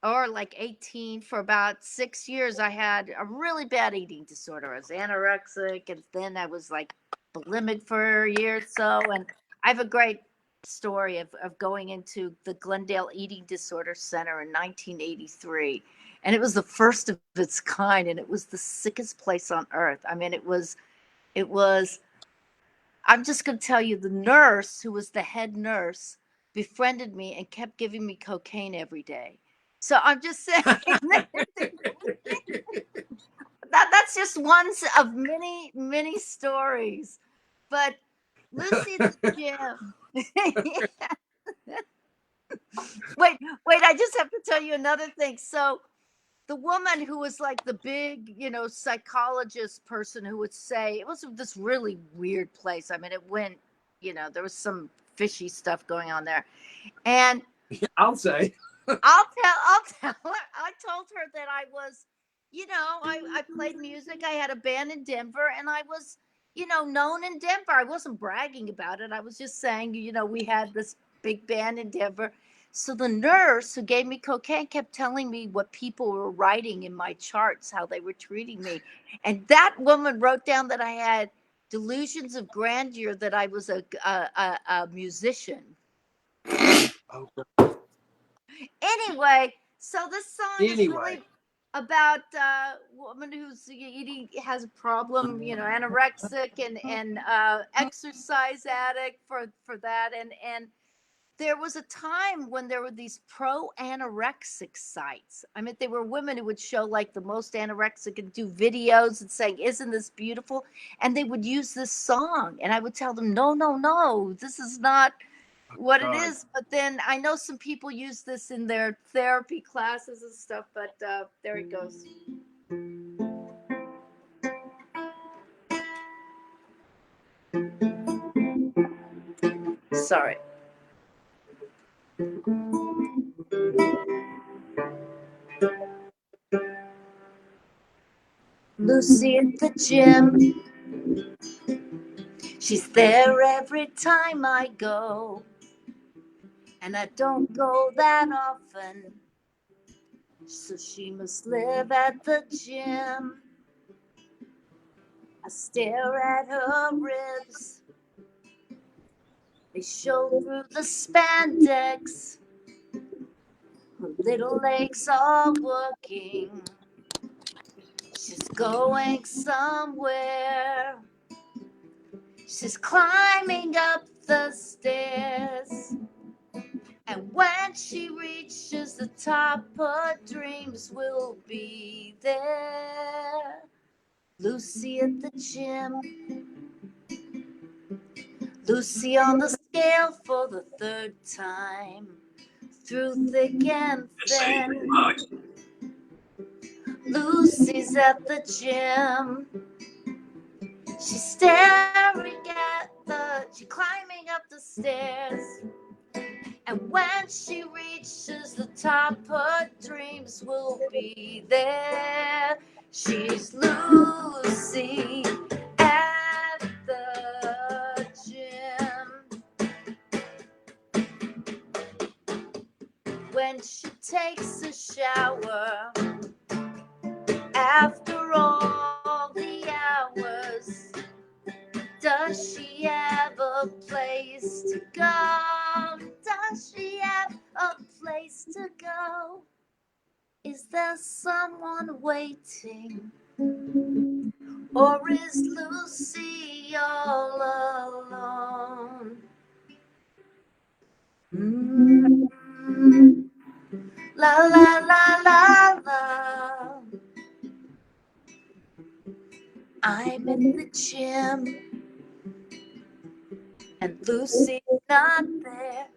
or like 18, for about 6 years, I had a really bad eating disorder. I was anorexic, and then I was like bulimic for a year or so. And I have a great story of going into the Glendale Eating Disorder Center in 1983. And it was the first of its kind, and it was the sickest place on earth. I mean, it was, I'm just going to tell you, the nurse, who was the head nurse, befriended me and kept giving me cocaine every day. So I'm just saying that's just one of many, many stories. But Lucy at the Gym. Wait, I just have to tell you another thing. So the woman who was like the big, psychologist person who would say, it was this really weird place. I mean, it went, there was some fishy stuff going on there. And I'll say. I'll tell her. I told her that I was, I played music. I had a band in Denver, and I was, known in Denver. I wasn't bragging about it. I was just saying, we had this big band in Denver. So the nurse who gave me cocaine kept telling me what people were writing in my charts, how they were treating me. And that woman wrote down that I had delusions of grandeur, that I was a musician. Oh. Anyway, so this song is really about a woman who's has a problem, anorexic and exercise addict for that. And there was a time when there were these pro-anorexic sites. I mean, they were women who would show like the most anorexic and do videos and saying, "Isn't this beautiful?" And they would use this song. And I would tell them, no, this is not what it is. But then I know some people use this in their therapy classes and stuff, but there it goes. Sorry. Lucy at the gym, she's there every time I go. And I don't go that often, so she must live at the gym. I stare at her ribs, they show through the spandex. Her little legs are working, she's going somewhere. She's climbing up the stairs. And when she reaches the top, her dreams will be there. Lucy at the gym, Lucy on the scale for the third time, through thick and thin. Lucy's at the gym, she's staring at she's climbing up the stairs. And when she reaches the top, her dreams will be there. She's Lucy at the gym. when she takes a shower. After all the hours, does she have a place to go? Does she have a place to go? Is there someone waiting? Or is Lucy all alone? Mm. La la la la la. I'm in the gym and Lucy's not there.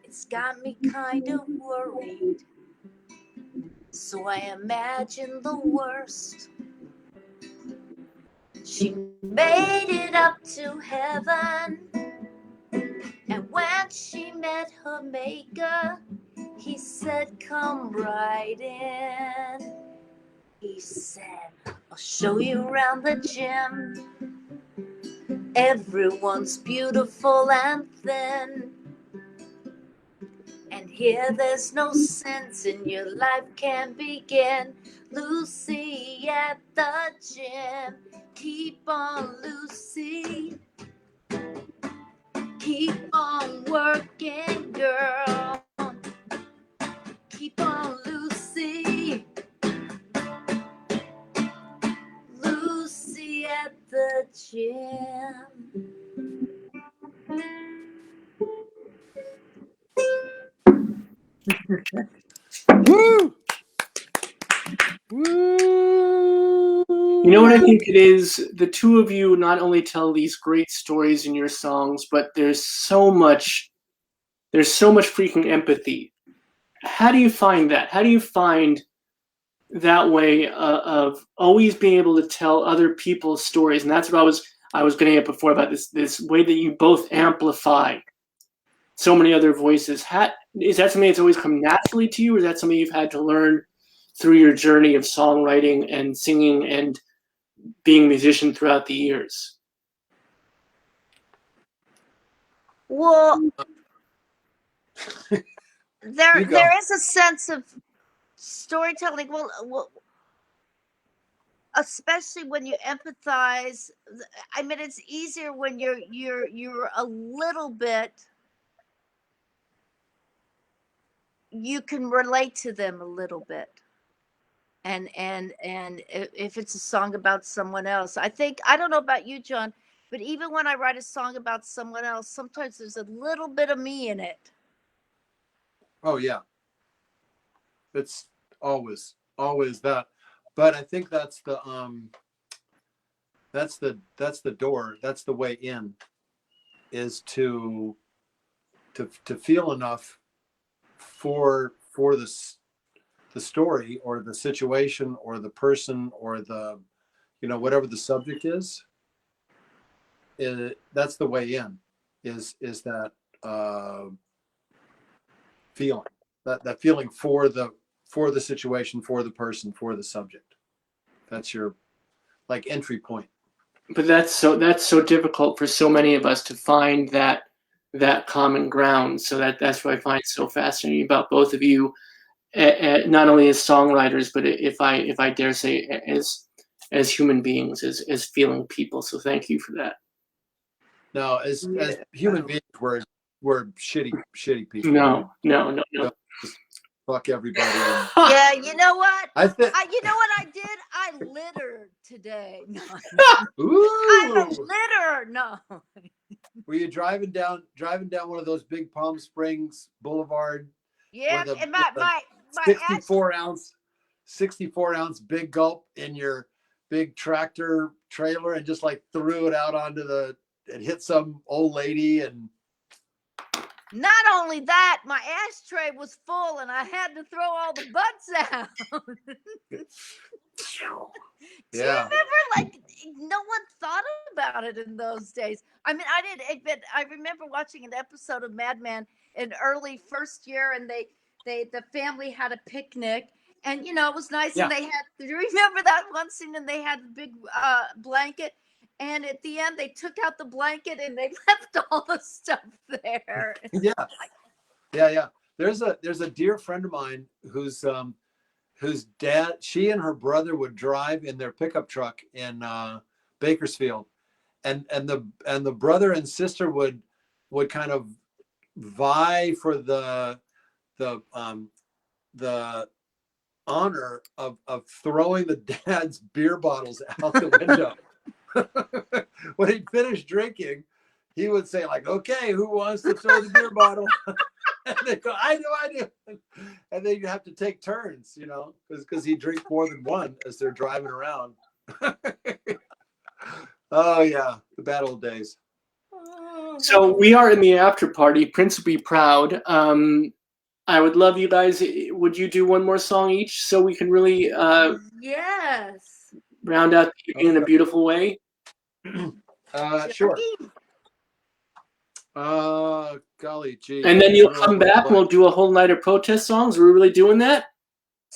It's got me kind of worried. So I imagine the worst. She made it up to heaven. And when she met her maker, he said, come right in. He said, I'll show you around the gym. Everyone's beautiful and thin. And here there's no sense in your life can begin. Lucy at the gym. Keep on, Lucy. Keep on working, girl. Keep on, Lucy. Lucy at the gym. Woo! Woo! You know what I think it is? The two of you not only tell these great stories in your songs, but there's so much freaking empathy. How do you find that? How do you find that way of always being able to tell other people's stories? And that's what I was getting at before about this way that you both amplify so many other voices. Is that something that's always come naturally to you, or is that something you've had to learn through your journey of songwriting and singing and being a musician throughout the years? Well, You there go. is a sense of storytelling. Well, especially when you empathize. I mean, it's easier when you're a little bit. You can relate to them a little bit. And if it's a song about someone else, I don't know about you, John, but even when I write a song about someone else, sometimes there's a little bit of me in it. Oh yeah. It's always that. But I think that's the door. That's the way in, is to feel enough for the story or the situation or the person or the, whatever the subject is. That's the way in, is that feeling, that feeling for the situation, for the person, for the subject. That's your entry point. But that's so difficult for so many of us to find that common ground. So that's what I find so fascinating about both of you, not only as songwriters, but if I dare say, as human beings, as feeling people. So thank you for that. No, as human beings, we're shitty people. No. Just fuck everybody. Yeah, you know what? I think. You know what I did? I littered today. No, Ooh. I'm a litter. No. Were you driving down one of those big Palm Springs Boulevard? Yeah, with and my 64-ounce big gulp in your big tractor trailer and just threw it out and hit some old lady? And not only that, my ashtray was full and I had to throw all the butts out. Do you remember, no one thought about it in those days? I mean, I did, but I remember watching an episode of Mad Men in early first year, and the family had a picnic, and it was nice. Yeah. And do you remember that one scene? And they had a big blanket, and at the end they took out the blanket and they left all the stuff there. yeah, Yeah. There's a dear friend of mine whose dad, she and her brother would drive in their pickup truck in Bakersfield, and the brother and sister would kind of vie for the honor of throwing the dad's beer bottles out the window. When he'd finished drinking, he would say, like, okay, who wants to throw the beer bottle? And they go, I do. And then you have to take turns, because he'd drink more than one as they're driving around. Oh, yeah, the bad old days. So we are in the after party. Prince will be proud. I would love you guys. Would you do one more song each so we can really yes, round out the evening in a beautiful way? Sure. Golly gee. And then you'll come back and we'll do a whole night of protest songs. We're really doing that?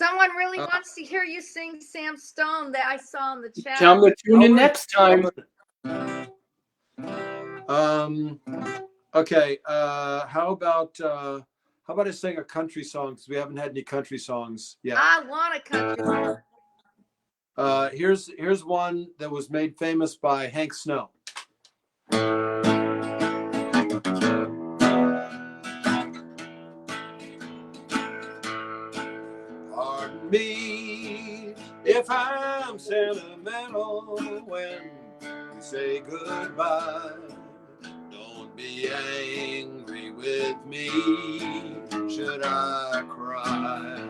someone really wants to hear you sing Sam Stone that I saw in the chat. Tell them to tune in next time. Okay. How about I sing a country song, because we haven't had any country songs yet. I want a country song. Here's one that was made famous by Hank Snow. Pardon me if I'm sentimental when we say goodbye. Don't be angry with me should I cry.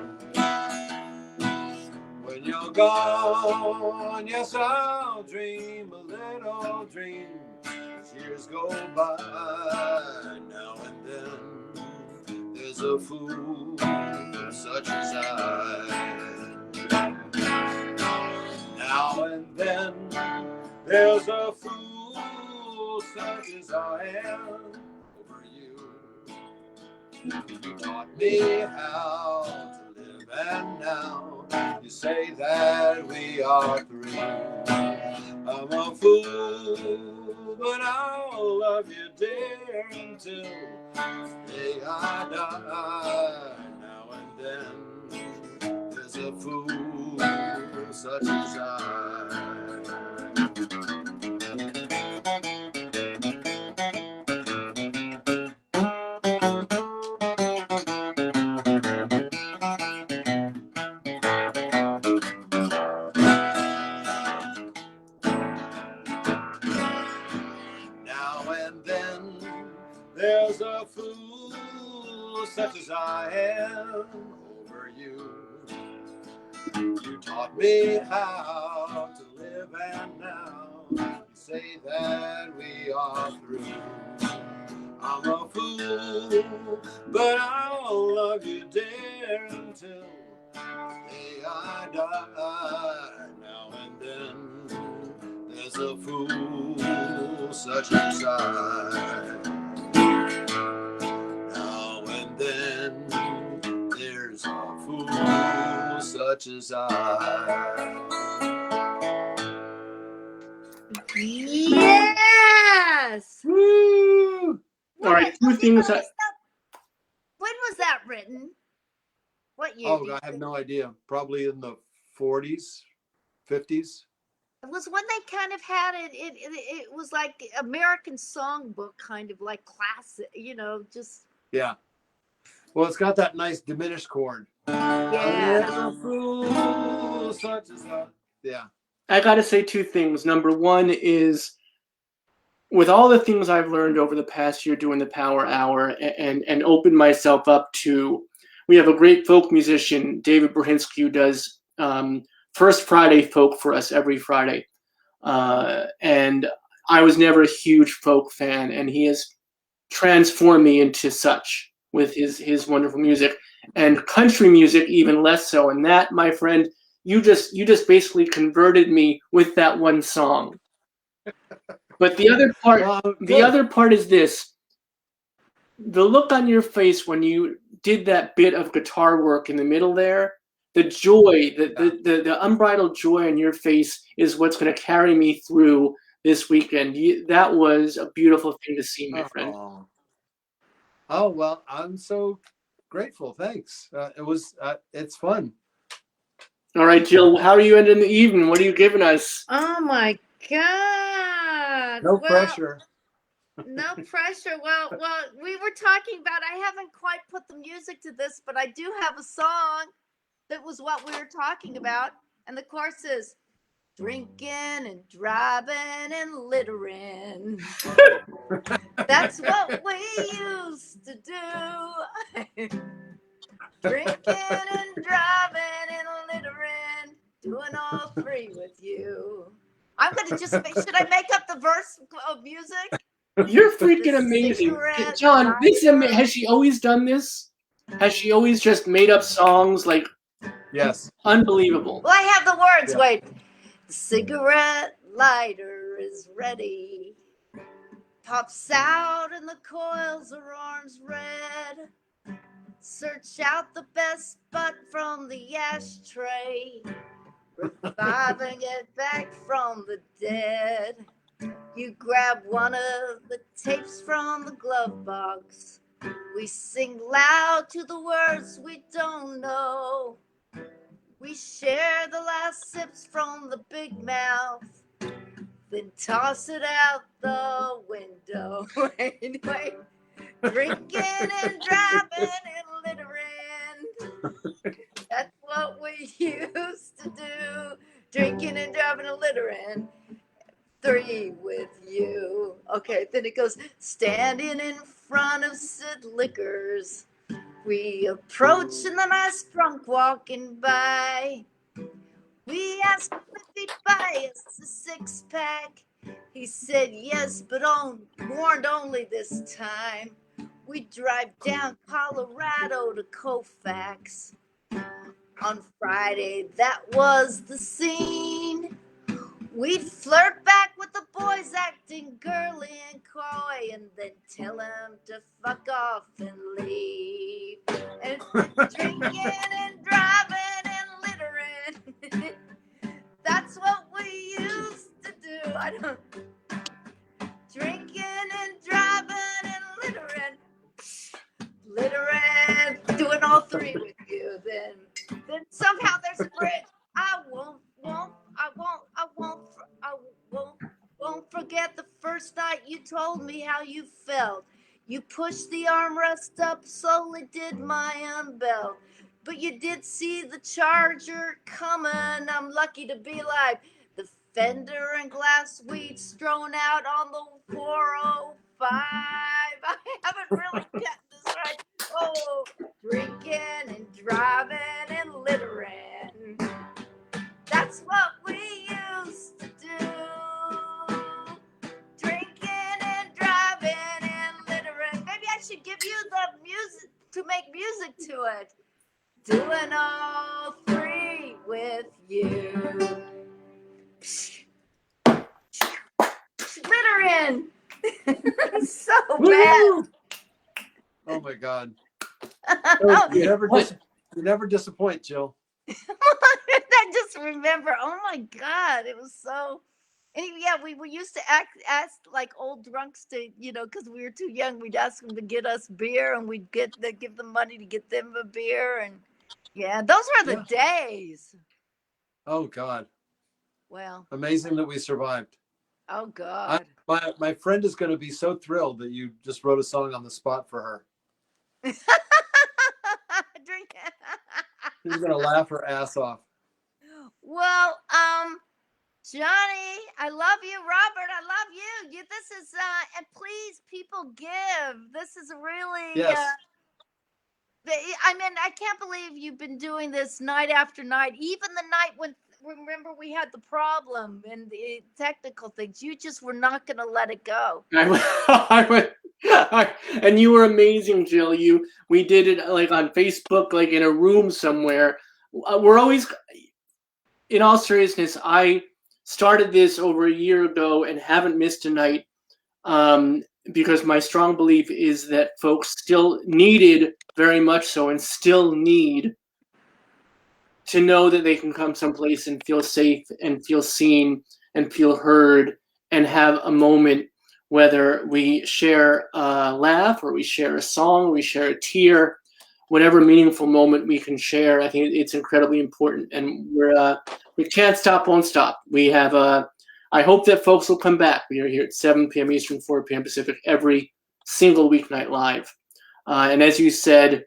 When you're gone, yes, I'll dream a little dream as years go by. Now and then there's a fool such as I. Now and then there's a fool such as I am over you. You taught me how to live, and now you say that we are through. I'm a fool, but I'll love you, dear, until the day I die. Now and then there's a fool such as I. There's a fool such as I am over you. You taught me how to live, and now you say that we are through. I'm a fool, but I'll love you, dear, until the day I die. Now and then there's a fool such as I. Then there's a fool such as I. Yes. Woo! All right, two things. When was that written? What year? Oh, I have no idea. Probably in the 40s, 50s. It was when they kind of had it. It was like American songbook, kind of like classic. Just. Yeah. Well, it's got that nice diminished chord. Yeah. Yeah. I got to say two things. Number one is, with all the things I've learned over the past year doing the Power Hour and opened myself up to, we have a great folk musician, David Brzezinski, who does First Friday folk for us every Friday. And I was never a huge folk fan, and he has transformed me into such with his wonderful music, and country music even less so. And that, my friend, you just basically converted me with that one song. But the other part is this: the look on your face when you did that bit of guitar work in the middle there, the joy, the unbridled joy on your face is what's going to carry me through this weekend. That was a beautiful thing to see, my friend. Oh, well, I'm so grateful. Thanks. It's fun. All right, Jill, how are you ending the evening? What are you giving us? Oh my God. No Well, pressure. no pressure. Well, we were talking about, I haven't quite put the music to this, but I do have a song that was what we were talking about. And the chorus is drinking and driving and littering. That's what we used to do. Drinking and driving and littering, doing all three with you. I'm gonna just should I make up the verse of music? You're freaking The amazing. cigarette John, lighter. has she always done this? Has she always just made up songs like Yes. unbelievable? Well, I have the words. Yeah. Wait. The cigarette lighter is ready. Pops out and the coils are orange red. Search out the best butt from the ashtray. Reviving it back from the dead. You grab one of the tapes from the glove box. We sing loud to the words we don't know. We share the last sips from the big mouth. Then toss it out the window. Wait. Drinking and driving and littering. That's what we used to do. Drinking and driving and littering. Three with you. Okay, then it goes standing in front of Sid Liquors. We approach and the nice drunk walking by. We asked him if he'd buy us a six-pack. He said yes, but warned only this time. We drive down Colorado to Colfax. On Friday, that was the scene. We'd flirt back with the boys acting girly and coy and then tell them to fuck off and leave. And drinking and driving and littering. That's what we used to do. Drinking and driving and littering, doing all three with you. Then somehow there's a bridge. I won't forget the first night you told me how you felt. You pushed the armrest up, slowly did my unbelt. But you did see the Charger coming. I'm lucky to be alive. The fender and glass weeds strewn out on the 405. I haven't really gotten this right. Oh, drinking and driving and littering. That's what we used to do. Drinking and driving and littering. Maybe I should give you the music to make music to it. Doing all three with you. Littering. So bad. Oh my God. Oh, You never disappoint, Jill. I just remember, oh my God, it was so. And yeah, we used to ask like old drunks to, because we were too young, we'd ask them to get us beer, and we'd give them money to get them a beer, and yeah, those were the days. Oh God. Well, amazing that we survived. Oh God. My friend is going to be so thrilled that you just wrote a song on the spot for her. Drink. She's going to laugh her ass off. Well, Johnny, I love you. Robert, I love you. This is and please, people, give. This is really Yes. I mean, I can't believe you've been doing this night after night. Even the night when, remember, we had the problem and the technical things. You just were not going to let it go. And you were amazing, Jill. We did it like on Facebook, like in a room somewhere. We're always, in all seriousness, I started this over a year ago and haven't missed a night. Because my strong belief is that folks still needed, very much so, and still need to know that they can come someplace and feel safe and feel seen and feel heard and have a moment whether we share a laugh or we share a song, or we share a tear, whatever meaningful moment we can share. I think it's incredibly important, and we can't stop, won't stop. We have I hope that folks will come back. We are here at 7 p.m. Eastern, 4 p.m. Pacific every single weeknight live. And as you said,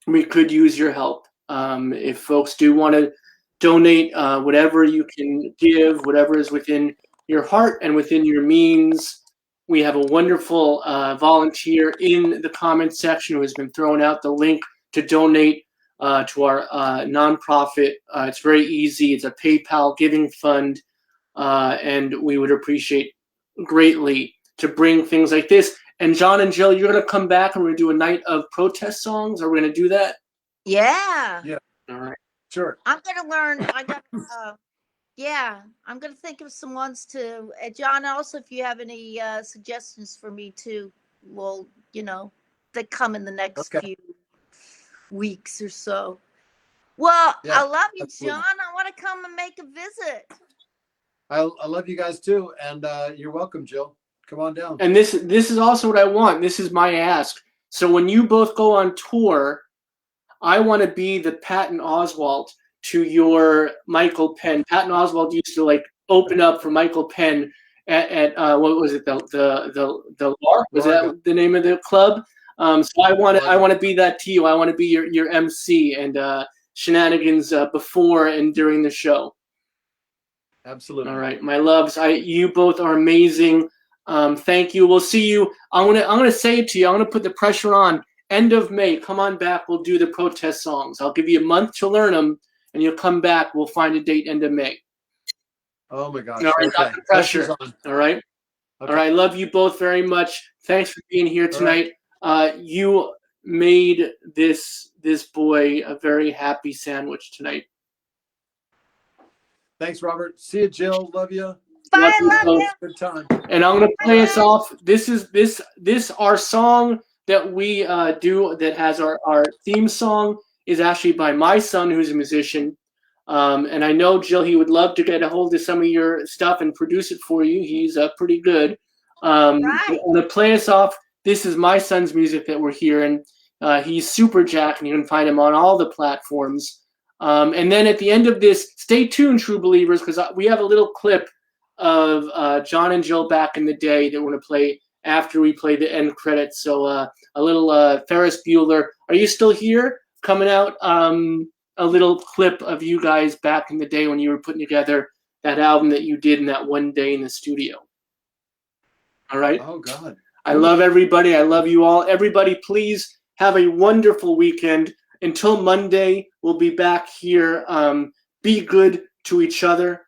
we could use your help. If folks do want to donate, whatever you can give, whatever is within your heart and within your means. We have a wonderful volunteer in the comments section who has been throwing out the link to donate to our nonprofit. It's very easy. It's a PayPal giving fund, and we would appreciate greatly to bring things like this. And John and Jill, you're going to come back and we're going to do a night of protest songs. Are we going to do that? Yeah. Yeah. All right. Sure. I'm going to learn. I'm going to think of some ones to John. Also, if you have any suggestions for me too, well, that come in the next few weeks or so. Well, Yeah, I love you, absolutely. John. I want to come and make a visit. I love you guys too, and you're welcome, Jill. Come on down. And this is also what I want. This is my ask. So when you both go on tour, I want to be the Patton Oswalt to your Michael Penn. Patton Oswalt used to open up for Michael Penn at what was it, the Lark? Was that the name of the club? So I want to be that to you. I want to be your MC and shenanigans before and during the show. Absolutely. All right, my loves. You both are amazing. Thank you. We'll see you. I'm gonna say it to you. I'm gonna put the pressure on. End of May. Come on back. We'll do the protest songs. I'll give you a month to learn them, and you'll come back. We'll find a date. End of May. Oh my gosh. All right, Okay. got the pressure. On. All right. Okay. All right. Love you both very much. Thanks for being here tonight. You made this boy a very happy sandwich tonight. Thanks, Robert. See you, Jill. Love you. Bye, Love love you. you. Good time. And I'm gonna play us off. This is our song that we do that has our theme song is actually by my son, who's a musician. And I know, Jill, he would love to get a hold of some of your stuff and produce it for you. He's pretty good. I'm gonna play us off. This is my son's music that we're hearing. He's Super Jack, and you can find him on all the platforms. And then at the end of this, stay tuned, true believers, because we have a little clip of John and Jill back in the day that we're going to play after we play the end credits. So a little Ferris Bueller. Are you still here? Coming out a little clip of you guys back in the day when you were putting together that album that you did in that one day in the studio. All right? Oh, God. I love everybody. I love you all. Everybody, please have a wonderful weekend. Until Monday, we'll be back here. Be good to each other.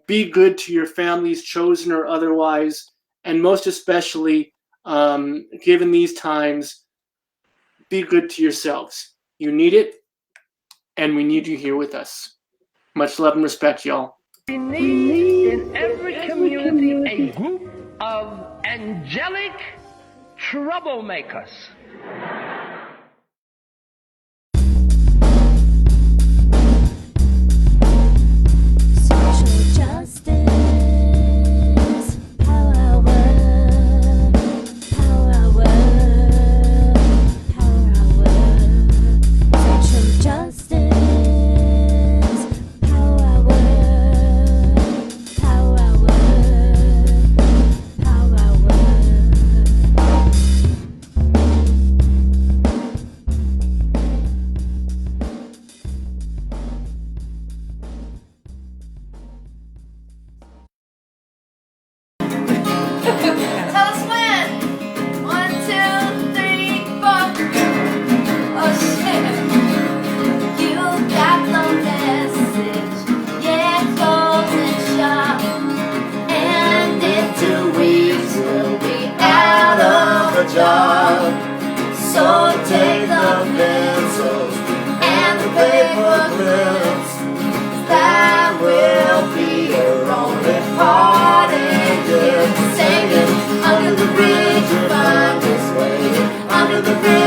Be good to your families, chosen or otherwise. And most especially, given these times, be good to yourselves. You need it, and we need you here with us. Much love and respect, y'all. We need in every community a group of angelic troublemakers. Social justice, power word, power word, power word. Social justice, power word, power word, power word. Tell us when. 1, 2, 3, 4. Oh shit. You got the message. Yeah, close and shop. And in 2 weeks we'll be out of a job. So take the pencils and the paper clips. That will be your only parting gift. Singing under the bridge, you find this way. Under the bridge.